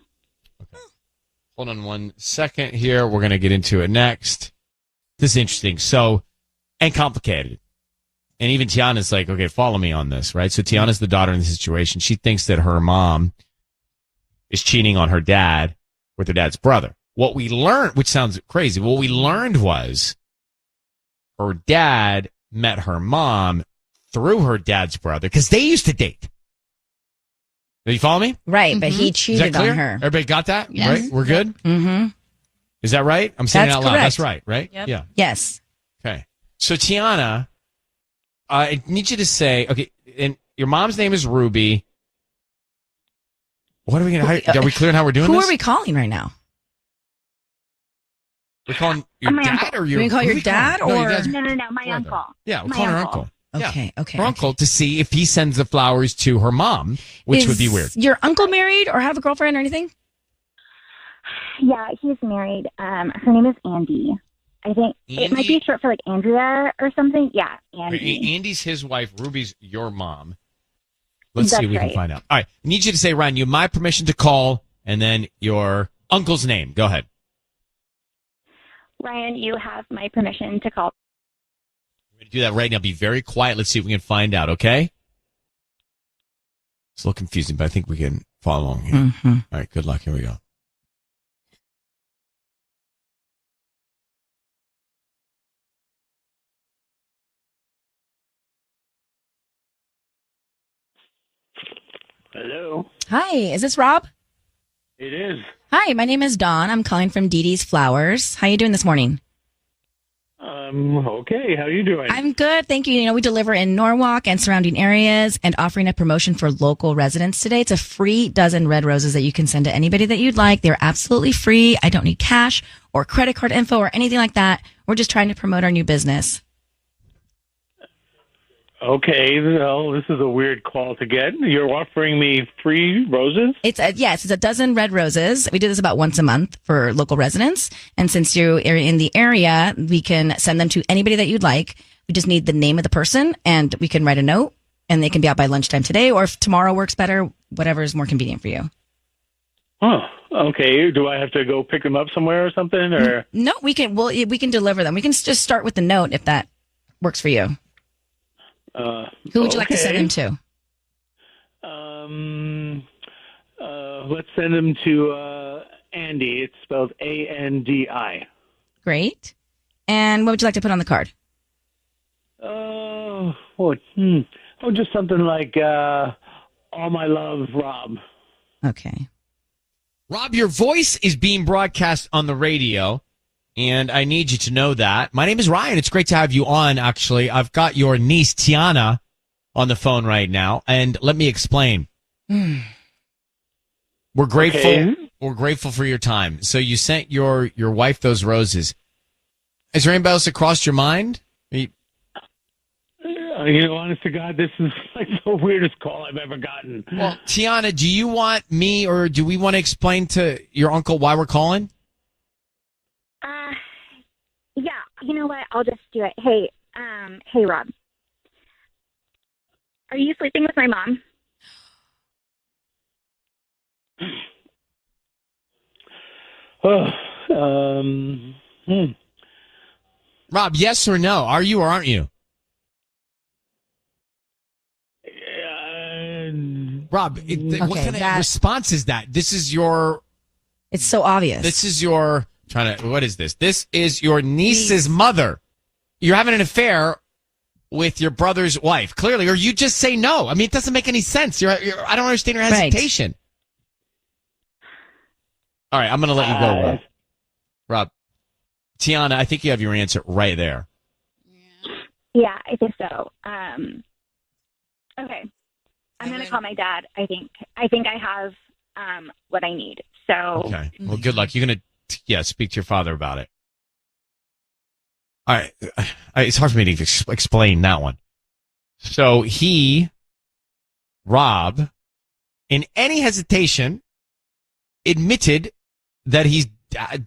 Hold on 1 second here. We're going to get into it next. This is interesting. So, and complicated. And even Tiana's like, okay, follow me on this, right? So Tiana's the daughter in the situation. She thinks that her mom is cheating on her dad with her dad's brother. What we learned, which sounds crazy, what we learned was her dad met her mom through her dad's brother because they used to date. Do you follow me? Right, but he Is that cheated clear? on her. Everybody got that? Yes. Right? We're good? Mm-hmm. Is that right? I'm saying it That's out loud. correct. That's right, right? Yep. Yeah. Yes. Okay. So, Tiana, I need you to say, okay, and your mom's name is Ruby. What are we going to, are we clear on how we're doing Who this? are we calling right now? We're calling your My dad uncle. or your... We call who your we calling? dad No, your or- dad's No, my brother. uncle. Yeah, we're My calling her uncle. uncle. Yeah. Okay. Her uncle to see if he sends the flowers to her mom, which would be Is weird. your uncle married or have a girlfriend or anything? Yeah, he's married. Her name is Andy. I think it might be short for like Andrea or something. Yeah, Andy. Andy's his wife. Ruby's your mom. Let's see That's if we can right. find out. All right. I need you to say, Ryan, you have my permission to call and then your uncle's name. Go ahead. Ryan, you have my permission to call. We're going to do that right now. Be very quiet. Let's see if we can find out, okay? It's a little confusing, but I think we can follow along here. Mm-hmm. All right. Good luck. Here we go. Hello. Hi, is this Rob? It is. Hi, my name is Dawn. I'm calling from Dee Dee's Flowers. How you doing this morning? Okay. How you doing? I'm good, thank you. You know, we deliver in Norwalk and surrounding areas and offering a promotion for local residents today. It's a free dozen red roses that you can send to anybody that you'd like. They're absolutely free. I don't need cash or credit card info or anything like that. We're just trying to promote our new business. Okay. Well, this is a weird call to get. You're offering me free roses? It's a dozen red roses. We do this about once a month for local residents. And since you're in the area, we can send them to anybody that you'd like. We just need the name of the person and we can write a note and they can be out by lunchtime today, or if tomorrow works better, whatever is more convenient for you. Oh, okay. Do I have to go pick them up somewhere or something? Or No, we can deliver them. We can just start with the note if that works for you. Who would you like to send them to? Let's send them to Andy. It's spelled Andi. Great. And what would you like to put on the card? Just something like all my love, Rob. Okay. Rob, your voice is being broadcast on the radio, and I need you to know that. My name is Ryan. It's great to have you on, actually. I've got your niece, Tiana, on the phone right now, and let me explain. We're grateful. Okay. We're grateful for your time. So you sent your wife those roses. Is there anybody else that crossed your mind? Honest to God, this is like the weirdest call I've ever gotten. Well, Tiana, do you want me or do we want to explain to your uncle why we're calling? Yeah, you know what? I'll just do it. Hey, Rob. Are you sleeping with my mom? Rob, yes or no? Are you or aren't you? Rob, what kind of response is that? This is your... It's so obvious. This is your... What is this? This is your niece's mother. You're having an affair with your brother's wife, clearly, or you just say no. I mean, it doesn't make any sense. I don't understand your hesitation. All right, I'm going to let you go, Rob. Rob, Tiana, I think you have your answer right there. Yeah, I think so. Okay. I'm going to call my dad. I think I have what I need. So Okay. Well, good luck. You're going to speak to your father about it. All right. It's hard for me to explain that one. So Rob, in any hesitation, admitted that he's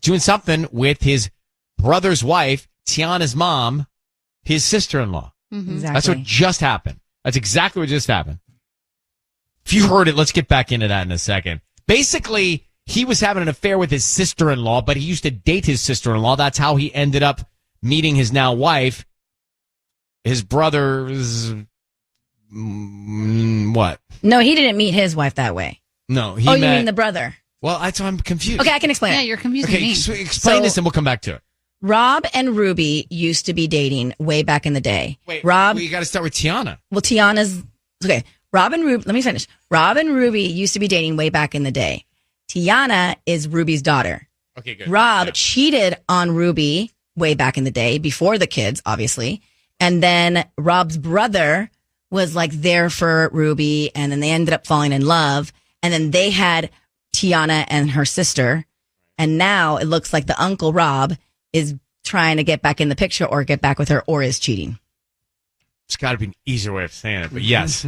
doing something with his brother's wife, Tiana's mom, his sister-in-law. Exactly. That's what just happened. That's exactly what just happened. If you heard it, let's get back into that in a second. Basically, he was having an affair with his sister-in-law, but he used to date his sister-in-law. That's how he ended up meeting his now wife. His brother's what? No, he didn't meet his wife that way. No, you mean the brother? Well, I'm confused. Okay, I can explain. Yeah, it. you're confusing Okay, me. explain this and we'll come back to it. Rob and Ruby used to be dating way back in the day. Wait, Rob, you got to start with Tiana. well, Tiana's okay. Rob and Ruby. Let me finish. Rob and Ruby used to be dating way back in the day. Tiana is Ruby's daughter. Okay, good. Rob cheated on Ruby way back in the day, before the kids, obviously. And then Rob's brother was like there for Ruby, and then they ended up falling in love. And then they had Tiana and her sister. And now it looks like the Uncle Rob is trying to get back in the picture or get back with her, or is cheating. It's got to be an easier way of saying it, but yes.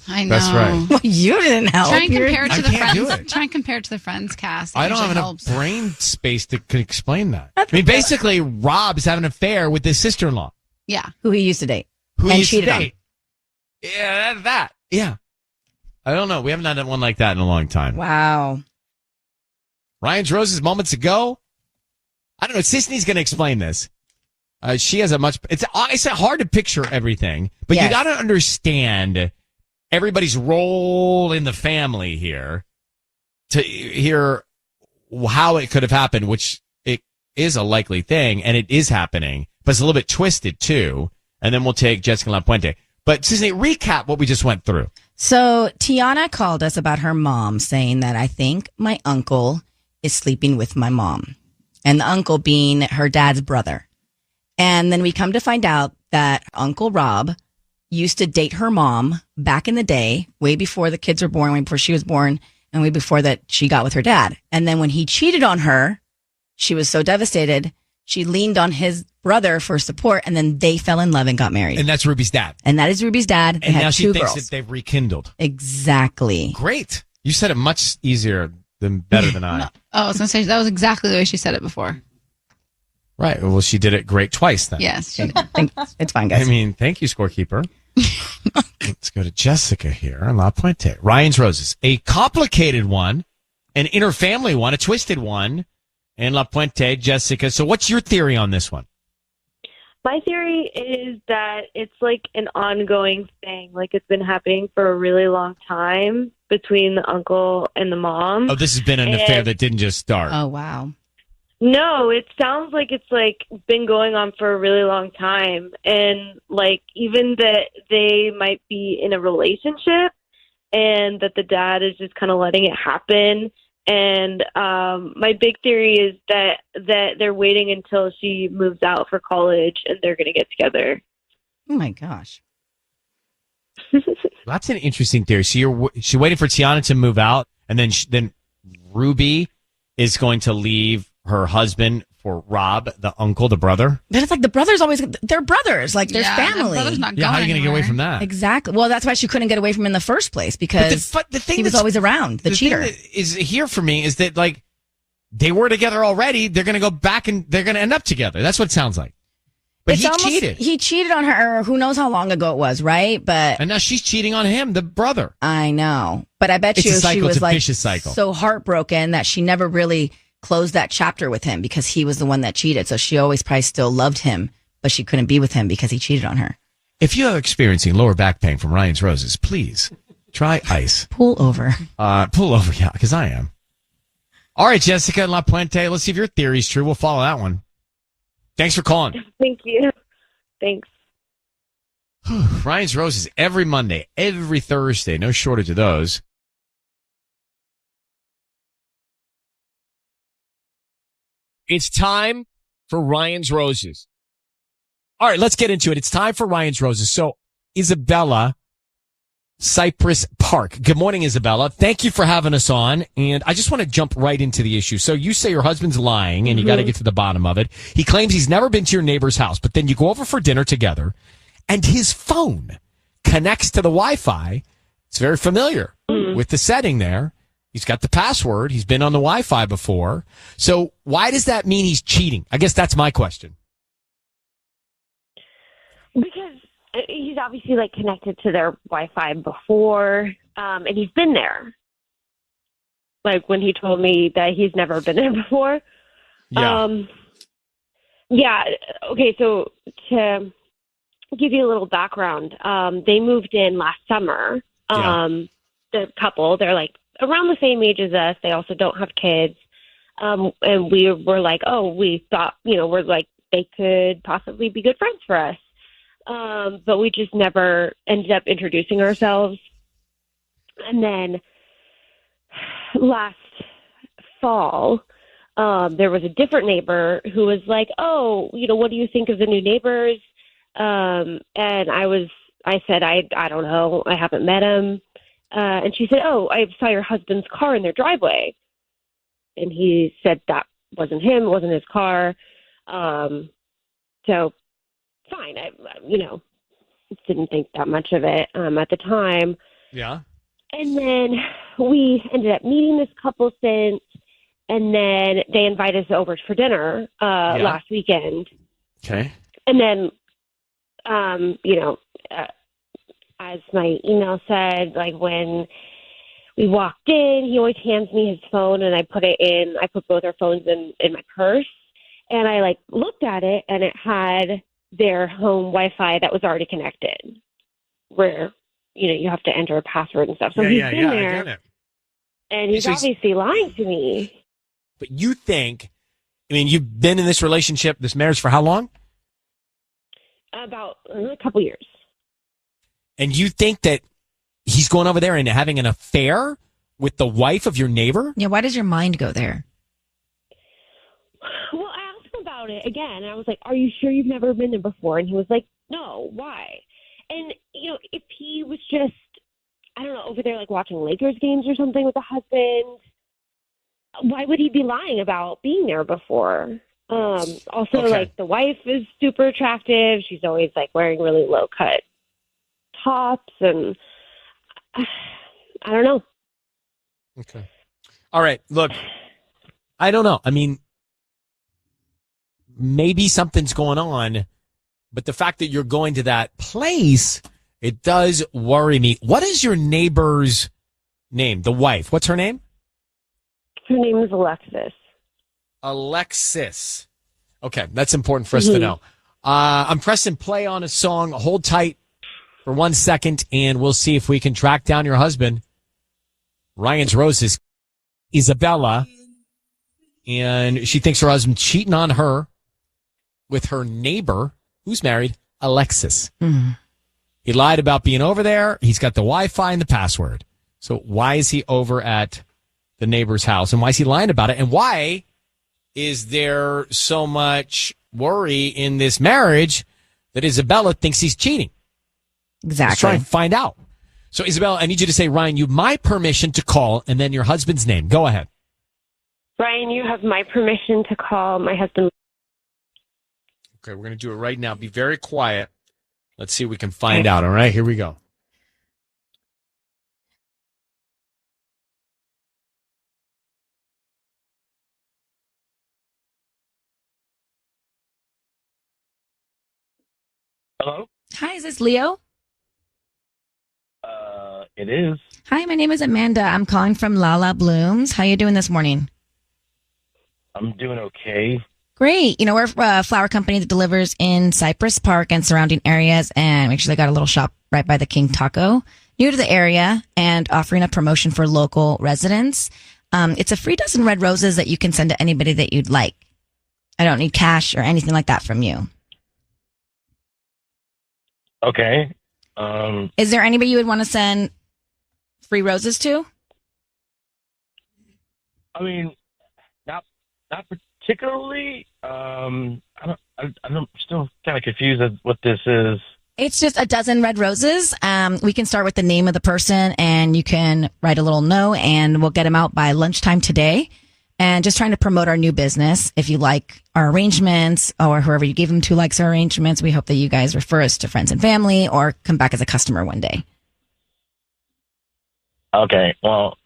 I know. That's right. Well, you didn't help. Try and compare it I to the can't do Friends. it. Try and compare it to the Friends cast. It I don't have usually enough helps. brain space to could explain that. I mean, basically, Rob's having an affair with his sister-in-law. Yeah. Who he used to date. Who and used to cheated on. date. Yeah, that. Yeah. I don't know. We haven't done one like that in a long time. Wow. Ryan's Roses moments ago. I don't know. Sisney's going to explain this. She has a much. It's hard to picture everything, but you Yes. got to understand everybody's role in the family here to hear how it could have happened, which it is a likely thing, and it is happening, but it's a little bit twisted too. And then we'll take Jessica La Puente. But Sisney, recap what we just went through. So Tiana called us about her mom, saying that I think my uncle is sleeping with my mom, and the uncle being her dad's brother. And then we come to find out that Uncle Rob used to date her mom back in the day, way before the kids were born, way before she was born, and way before that she got with her dad. And then when he cheated on her, she was so devastated, she leaned on his brother for support, and then they fell in love and got married. And that's Ruby's dad. And that is Ruby's dad. They And had now she two thinks girls. that they've rekindled. Exactly. Great. You said it much easier than better than I. No. Oh, I was going to say, that was exactly the way she said it before. Right. Well, she did it great twice then. Yes. She did. It's fine, guys. I mean, thank you, scorekeeper. Let's go to Jessica here in La Puente. Ryan's Roses. A complicated one, an inter-family one, a twisted one in La Puente. Jessica, so what's your theory on this one? My theory is that it's like an ongoing thing. Like it's been happening for a really long time between the uncle and the mom. Oh, this has been an affair that didn't just start. Oh, wow. No, it sounds like it's like been going on for a really long time. And like even that they might be in a relationship and that the dad is just kind of letting it happen. And my big theory is that they're waiting until she moves out for college and they're going to get together. Oh, my gosh. That's an interesting theory. So she's waiting for Tiana to move out, and then Ruby is going to leave her husband for Rob, the uncle, the brother. But it's like the brothers always, they're brothers. Like, there's Yeah, the family. brother's not Yeah, how are you going going to get away anywhere. from that? Exactly. Well, that's why she couldn't get away from him in the first place, because But the thing he was that's- always around, the cheater. thing that is here for me is that, like, they were together already. They're going to go back and they're going to end up together. That's what it sounds like. But It's he almost- cheated. He cheated on her. Who knows how long ago it was, right? But And now she's cheating on him, the brother. I know. But I bet It's you a cycle. she It's was a like vicious cycle. so heartbroken that she never really closed that chapter with him because he was the one that cheated. So she always probably still loved him, but she couldn't be with him because he cheated on her. If you are experiencing lower back pain from Ryan's Roses, please try ice. Pull over. Pull over, yeah, because I am. All right, Jessica and La Puente, let's see if your theory's true. We'll follow that one. Thanks for calling. Thank you. Thanks. Ryan's Roses every Monday, every Thursday. No shortage of those. It's time for Ryan's Roses. All right, let's get into it. It's time for Ryan's Roses. So, Isabella, Cypress Park. Good morning, Isabella. Thank you for having us on. And I just want to jump right into the issue. So you say your husband's lying and you got to get to the bottom of it. He claims he's never been to your neighbor's house, but then you go over for dinner together and his phone connects to the Wi-Fi. It's very familiar with the setting there. He's got the password. He's been on the Wi-Fi before. So why does that mean he's cheating? I guess that's my question. Because he's obviously like connected to their Wi-Fi before, and he's been there. Like when he told me that he's never been there before. Yeah. Yeah. Okay. So to give you a little background, they moved in last summer. The couple, they're like around the same age as us. They also don't have kids. And we were like, oh, we thought, we're like, they could possibly be good friends for us. But we just never ended up introducing ourselves. And then last fall, there was a different neighbor who was like, oh, what do you think of the new neighbors? And I said, I don't know. I haven't met him. And she said, oh, I saw your husband's car in their driveway. And he said that wasn't him, it wasn't his car. So fine. I didn't think that much of it at the time. Yeah. And then we ended up meeting this couple since, and then they invited us over for dinner last weekend. Okay. And then, as my email said, like when we walked in, he always hands me his phone, and I put both our phones in my purse, and I like looked at it, and it had their home Wi-Fi that was already connected, where you have to enter a password and stuff. So he's been there, I get it. and he's obviously lying to me. But you think, you've been in this relationship, this marriage for how long? About a couple years. And you think that he's going over there and having an affair with the wife of your neighbor? Yeah, why does your mind go there? Well, I asked him about it again, and I was like, are you sure you've never been there before? And he was like, no, why? And, if he was just, I don't know, over there like watching Lakers games or something with a husband, why would he be lying about being there before? Also, like, the wife is super attractive. She's always, like, wearing really low-cut tops, and I don't know. Okay. All right. Look, I don't know. Maybe something's going on, but the fact that you're going to that place, it does worry me. What is your neighbor's name? The wife. What's her name? Her name is Alexis. Alexis. Okay, that's important for us to know. I'm pressing play on a song. Hold tight for 1 second, and we'll see if we can track down your husband. Ryan's Roses, Isabella, and she thinks her husband's cheating on her with her neighbor, who's married, Alexis. He lied about being over there. He's got the Wi-Fi and the password. So why is he over at the neighbor's house, and why is he lying about it? And why is there so much worry in this marriage that Isabella thinks he's cheating? Exactly. Let's try and find out. So, Isabella, I need you to say, Ryan, you have my permission to call, and then your husband's name. Go ahead. Ryan, you have my permission to call my husband. Okay, we're going to do it right now. Be very quiet. Let's see if we can find out. All right, here we go. Hello? Hi, is this Leo? It is. Hi, my name is Amanda. I'm calling from Lala Blooms. How you doing this morning? I'm doing okay. Great. We're a flower company that delivers in Cypress Park and surrounding areas, and we actually got a little shop right by the King Taco, new to the area, and offering a promotion for local residents. It's a free dozen red roses that you can send to anybody that you'd like. I don't need cash or anything like that from you. Okay. Is there anybody you would want to send free roses to? Not particularly. I'm still kind of confused at what this is. It's just a dozen red roses. We can start with the name of the person, and you can write a little note, and we'll get them out by lunchtime today. And just trying to promote our new business. If you like our arrangements, or whoever you gave them to likes our arrangements, we hope that you guys refer us to friends and family or come back as a customer one day. Okay. Well,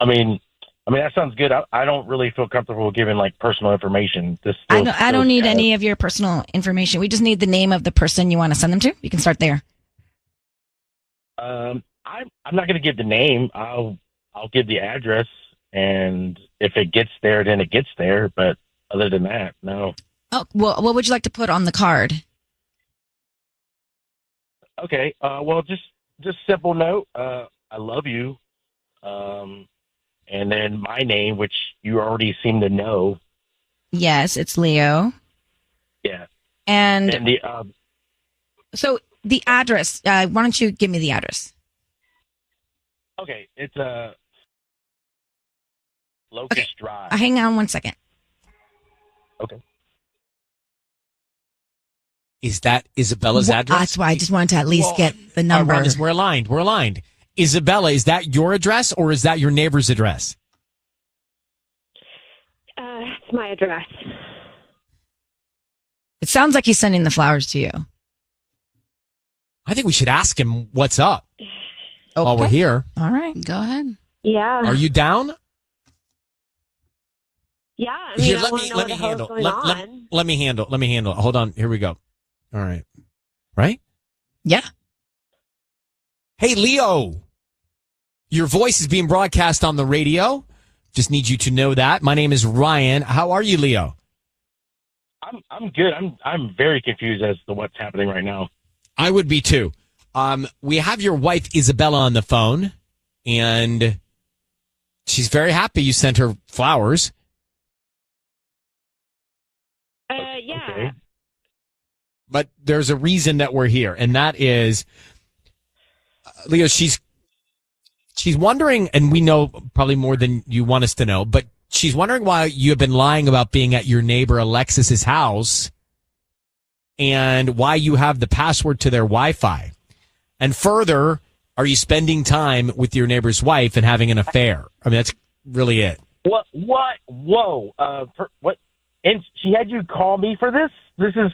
I mean, that sounds good. I don't really feel comfortable giving like personal information. I don't need any of your personal information. We just need the name of the person you want to send them to. You can start there. I'm not going to give the name. I'll give the address, and if it gets there, then it gets there. But other than that, no. Oh, well, what would you like to put on the card? Okay. Well, just simple note. I love you. And then my name, which you already seem to know. Yes, it's Leo. Yeah. And the so the address. Why don't you give me the address? Okay, it's Locust Drive. Hang on one second. Okay. Is that Isabella's address? That's why I just wanted to at least get the number. We're aligned. Isabella, is that your address or is that your neighbor's address? It's my address. It sounds like he's sending the flowers to you. I think we should ask him what's up while we're here. All right. Go ahead. Yeah. Are you down? Yeah. I mean, Here, I let wanna me know what the hell's handle. going on. Let me handle. Hold on. Here we go. All right. Right? Yeah. Hey, Leo. Your voice is being broadcast on the radio. Just need you to know that. My name is Ryan. How are you, Leo? I'm good. I'm very confused as to what's happening right now. I would be too. We have your wife Isabella on the phone, and she's very happy you sent her flowers. Yeah. Okay. But there's a reason that we're here, and that is, Leo, she's wondering, and we know probably more than you want us to know, but she's wondering why you have been lying about being at your neighbor Alexis's house and why you have the password to their Wi-Fi. And further, are you spending time with your neighbor's wife and having an affair? I mean, that's really it. What? Whoa. What? And she had you call me for this? This is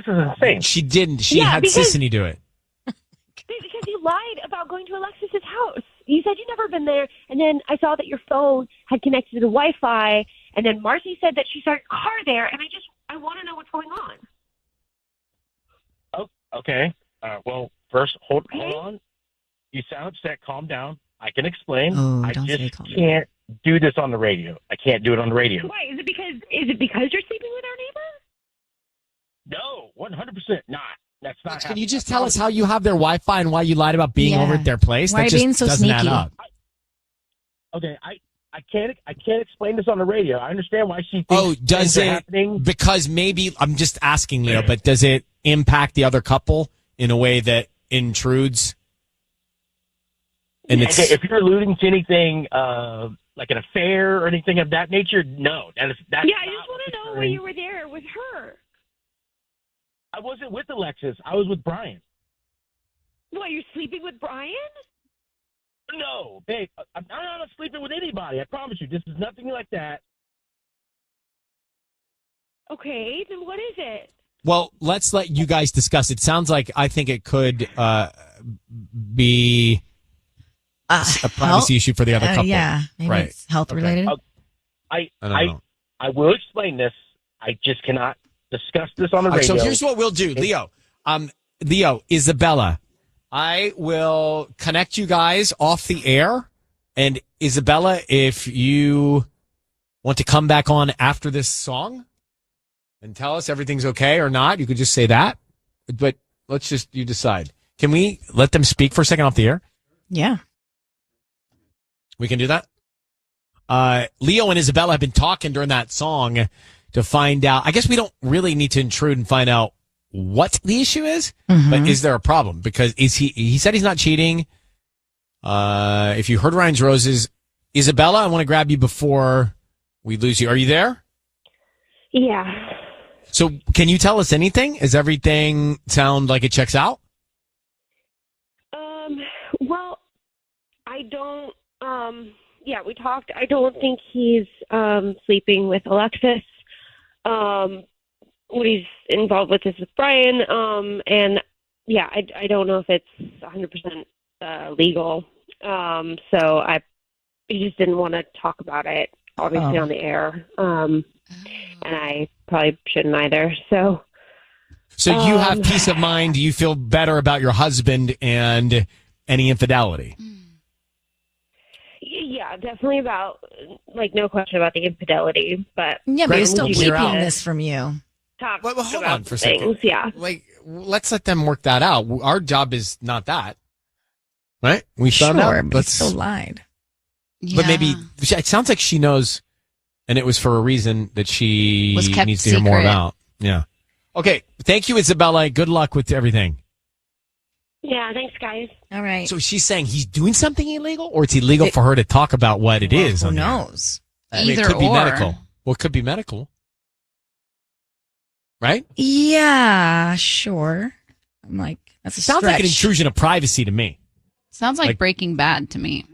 insane. She didn't. She had Sissany do it. Because you lied about going to Alexis's house. You said you'd never been there, and then I saw that your phone had connected to the Wi-Fi, and then Marcy said that she saw your car there, and I want to know what's going on. Oh, okay. Well, first, hold on. You sound upset. Calm down. I can explain. Oh, I don't say just calm down. can't do this on the radio. I can't do it on the radio. Why? Is it because you're sleeping with our neighbor? No, 100% not. That's not. Can you just tell us how you have their Wi-Fi and why you lied about being over at their place? Why that are you just being so doesn't add sneaky? up. Okay, I can't explain this on the radio. I understand why she thinks Oh, does things are it? happening. Because maybe I'm just asking, Leo, but does it impact the other couple in a way that intrudes? And it's Okay, if you're alluding to anything like an affair or anything of that nature, no. That's Yeah, I just want to know why you were there with her. I wasn't with Alexis. I was with Brian. Why, you're sleeping with Brian? No, babe. I'm not sleeping with anybody. I promise you. This is nothing like that. Okay, then what is it? well, let's let you guys discuss. It sounds like I think it could be a privacy issue for the other couple. Yeah, maybe right. it's health related. I don't know. I will explain this. I just cannot discuss this on the All right, radio. so here's what we'll do, Leo. Leo, Isabella, I will connect you guys off the air. And Isabella, if you want to come back on after this song and tell us everything's okay or not, you could just say that. But you decide. Can we let them speak for a second off the air? Yeah. We can do that? Leo and Isabella have been talking during that song to find out. I guess we don't really need to intrude and find out what the issue is, but is there a problem? Because he said he's not cheating. If you heard Ryan's Roses, Isabella, I want to grab you before we lose you. Are you there? Yeah. So can you tell us anything? Does everything sound like it checks out? Well, I don't, yeah, we talked. I don't think he's, sleeping with Alexis. What he's involved with is with Brian. And yeah, I don't know if it's 100%, legal. So he just didn't want to talk about it, obviously, on the air. And I probably shouldn't either. So you have peace of mind. You feel better about your husband and any infidelity. Yeah, definitely about, like, no question about the infidelity. But yeah, but you're still keeping out. this from you. Talk well, hold about on for a things, second. yeah. Like, let's let them work that out. Our job is not that, right? We found out. But he still lied. But maybe it sounds like she knows, and it was for a reason that she Was kept needs to hear more secret. about. Yeah. Okay. Thank you, Isabella. Good luck with everything. Yeah, thanks, guys. All right. So she's saying he's doing something illegal, or it's illegal for her to talk about what it is. Who on there? knows? I mean, it Either could be or. medical. Well, it could be medical. Right? Yeah, sure. I'm like, that's a Sounds stretch. like an intrusion of privacy to me. Sounds like Like- Breaking Bad to me.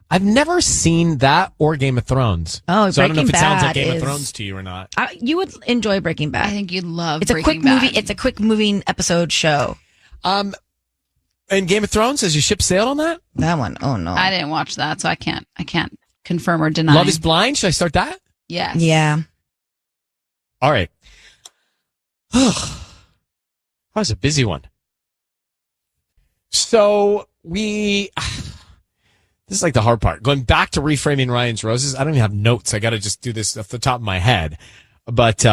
I've never seen that or Game of Thrones. Oh, so I don't know if it Breaking sounds like Bad Game of is- Thrones to you or not. You would enjoy Breaking Bad. I think you'd love It's a Breaking quick Bad. movie. It's a quick moving episode show. And Game of Thrones, has your ship sailed on that? That one. Oh no. I didn't watch that, so I can't confirm or deny. Love is Blind. Should I start that? Yes. Yeah. All right. That was a busy one. So this is like the hard part. Going back to reframing Ryan's Roses, I don't even have notes. I got to just do this off the top of my head. But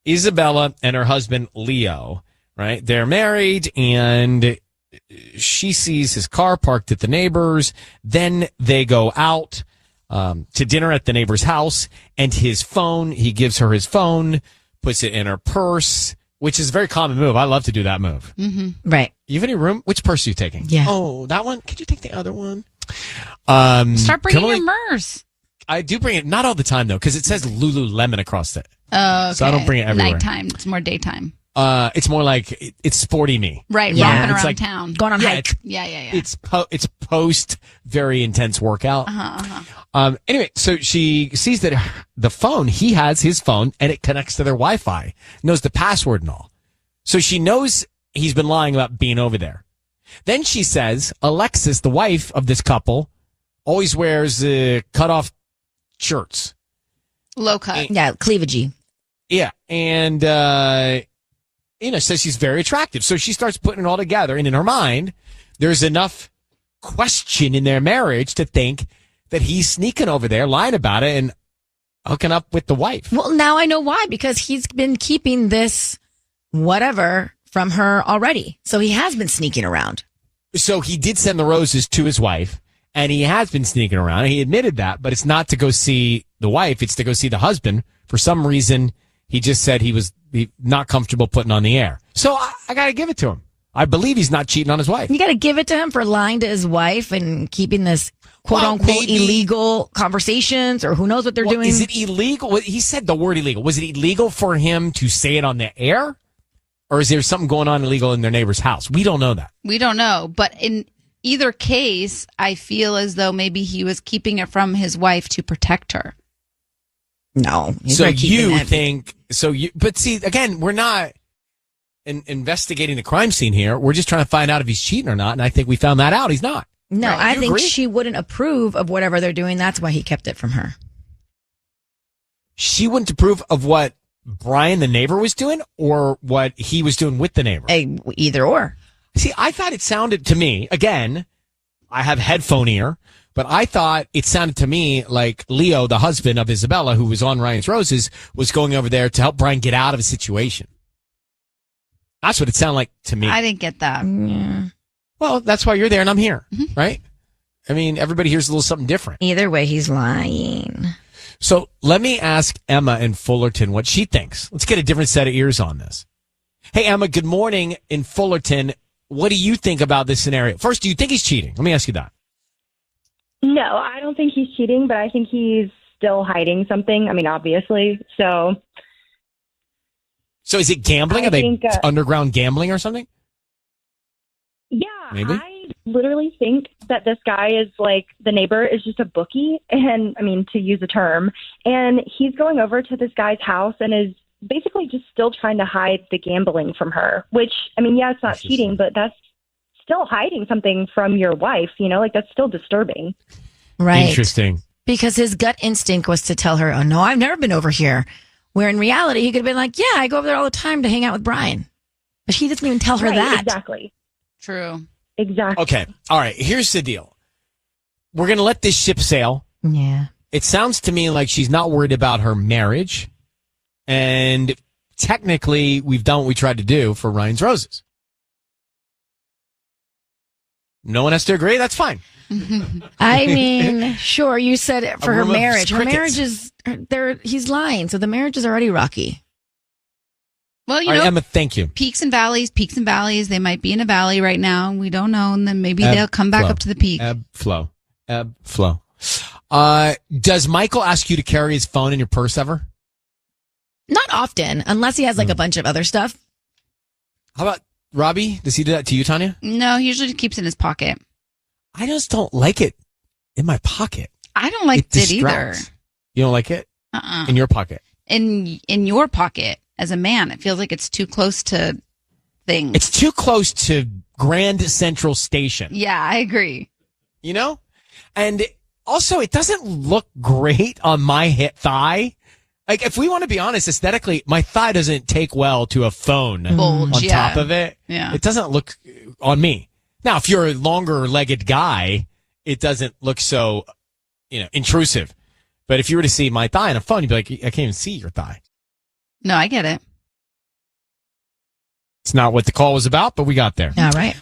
Isabella and her husband, Leo, right? They're married, and she sees his car parked at the neighbor's. Then they go out to dinner at the neighbor's house, and his phone, he gives her his phone, puts it in her purse, which is a very common move. I love to do that move. Mm-hmm. Right. You have any room? Which purse are you taking? Yeah. Oh, that one? Could you take the other one? Start bringing Kimberly, your MERS. I do bring it, not all the time, though, because it says Lululemon across it. Oh, okay. So I don't bring it everywhere. Nighttime. It's more daytime. It's more like, it's sporty me. Right. Yeah. Romping It's around like- town. Going on Yeah, hike. Yeah. It's post very intense workout. Anyway, so she sees that the phone, he has his phone, and it connects to their Wi-Fi, knows the password and all. So she knows he's been lying about being over there. Then she says, Alexis, the wife of this couple, always wears cut-off shirts. Low cut. Yeah, cleavagey. Yeah, and says she's very attractive. So she starts putting it all together, and in her mind, there's enough question in their marriage to think that he's sneaking over there, lying about it, and hooking up with the wife. Well, now I know why, because he's been keeping this whatever from her already. So he has been sneaking around. So he did send the roses to his wife, and he has been sneaking around. He admitted that, but it's not to go see the wife. It's to go see the husband. For some reason, he just said he was not comfortable putting on the air. So I got to give it to him. I believe he's not cheating on his wife. You got to give it to him for lying to his wife and keeping this quote unquote illegal conversations, or who knows what they're doing. Is it illegal? He said the word illegal. Was it illegal for him to say it on the air? Or is there something going on illegal in their neighbor's house? We don't know that. We don't know. But in either case, I feel as though maybe he was keeping it from his wife to protect her. No. So you think, but see, again, we're not investigating the crime scene here. We're just trying to find out if he's cheating or not. And I think we found that out. He's not. No, Right? I You think agree? she wouldn't approve of whatever they're doing. That's why he kept it from her. She wouldn't approve of what Brian, the neighbor, was doing, or what he was doing with the neighbor. Either or. See, I thought it sounded to me, again, I have headphone ear, but I thought it sounded to me like Leo, the husband of Isabella, who was on Ryan's Roses, was going over there to help Brian get out of a situation. That's what it sounded like to me. I didn't get that. Yeah. Well, that's why you're there and I'm here, right? I mean, everybody here's a little something different. Either way, he's lying. So let me ask Emma in Fullerton what she thinks. Let's get a different set of ears on this. Hey, Emma, good morning in Fullerton. What do you think about this scenario? First, do you think he's cheating? Let me ask you that. No, I don't think he's cheating, but I think he's still hiding something. I mean, obviously. So is it gambling? Are they underground gambling or something? Yeah, Maybe. I literally think that this guy is like, the neighbor is just a bookie, and I mean, to use a term, and he's going over to this guy's house and is basically just still trying to hide the gambling from her, which, I mean, yeah, it's not cheating, but that's still hiding something from your wife, like that's still disturbing. Right. Interesting. Because his gut instinct was to tell her, oh, no, I've never been over here. Where in reality, he could have been like, yeah, I go over there all the time to hang out with Brian. But he doesn't even tell her that. Exactly. True. Exactly. Okay. All right. Here's the deal. We're going to let this ship sail. Yeah. It sounds to me like she's not worried about her marriage. And technically, we've done what we tried to do for Ryan's Roses. No one has to agree. That's fine. I mean, sure, you said it for her room of marriage. Her crickets. marriage is, he's lying, so the marriage is already rocky. Well, you All know, right, Emma, thank you. peaks and valleys. They might be in a valley right now. We don't know. And then maybe they'll come back flow. up to the peak. Ebb, flow. Does Michael ask you to carry his phone in your purse ever? Not often, unless he has like a bunch of other stuff. How about Robbie? Does he do that to you, Tanya? No, he usually keeps it in his pocket. I just don't like it in my pocket. I don't like it either. You don't like it? Uh-uh. In your pocket? In your pocket as a man, it feels like it's too close to things. It's too close to Grand Central Station. Yeah, I agree. You know? And also, it doesn't look great on my hip thigh. Like, if we want to be honest, aesthetically, my thigh doesn't take well to a phone Bulge, on top of it. Yeah. It doesn't look on me. Now, if you're a longer-legged guy, it doesn't look so, intrusive. But if you were to see my thigh on a phone, you'd be like, I can't even see your thigh. No, I get it. It's not what the call was about, but we got there. All right.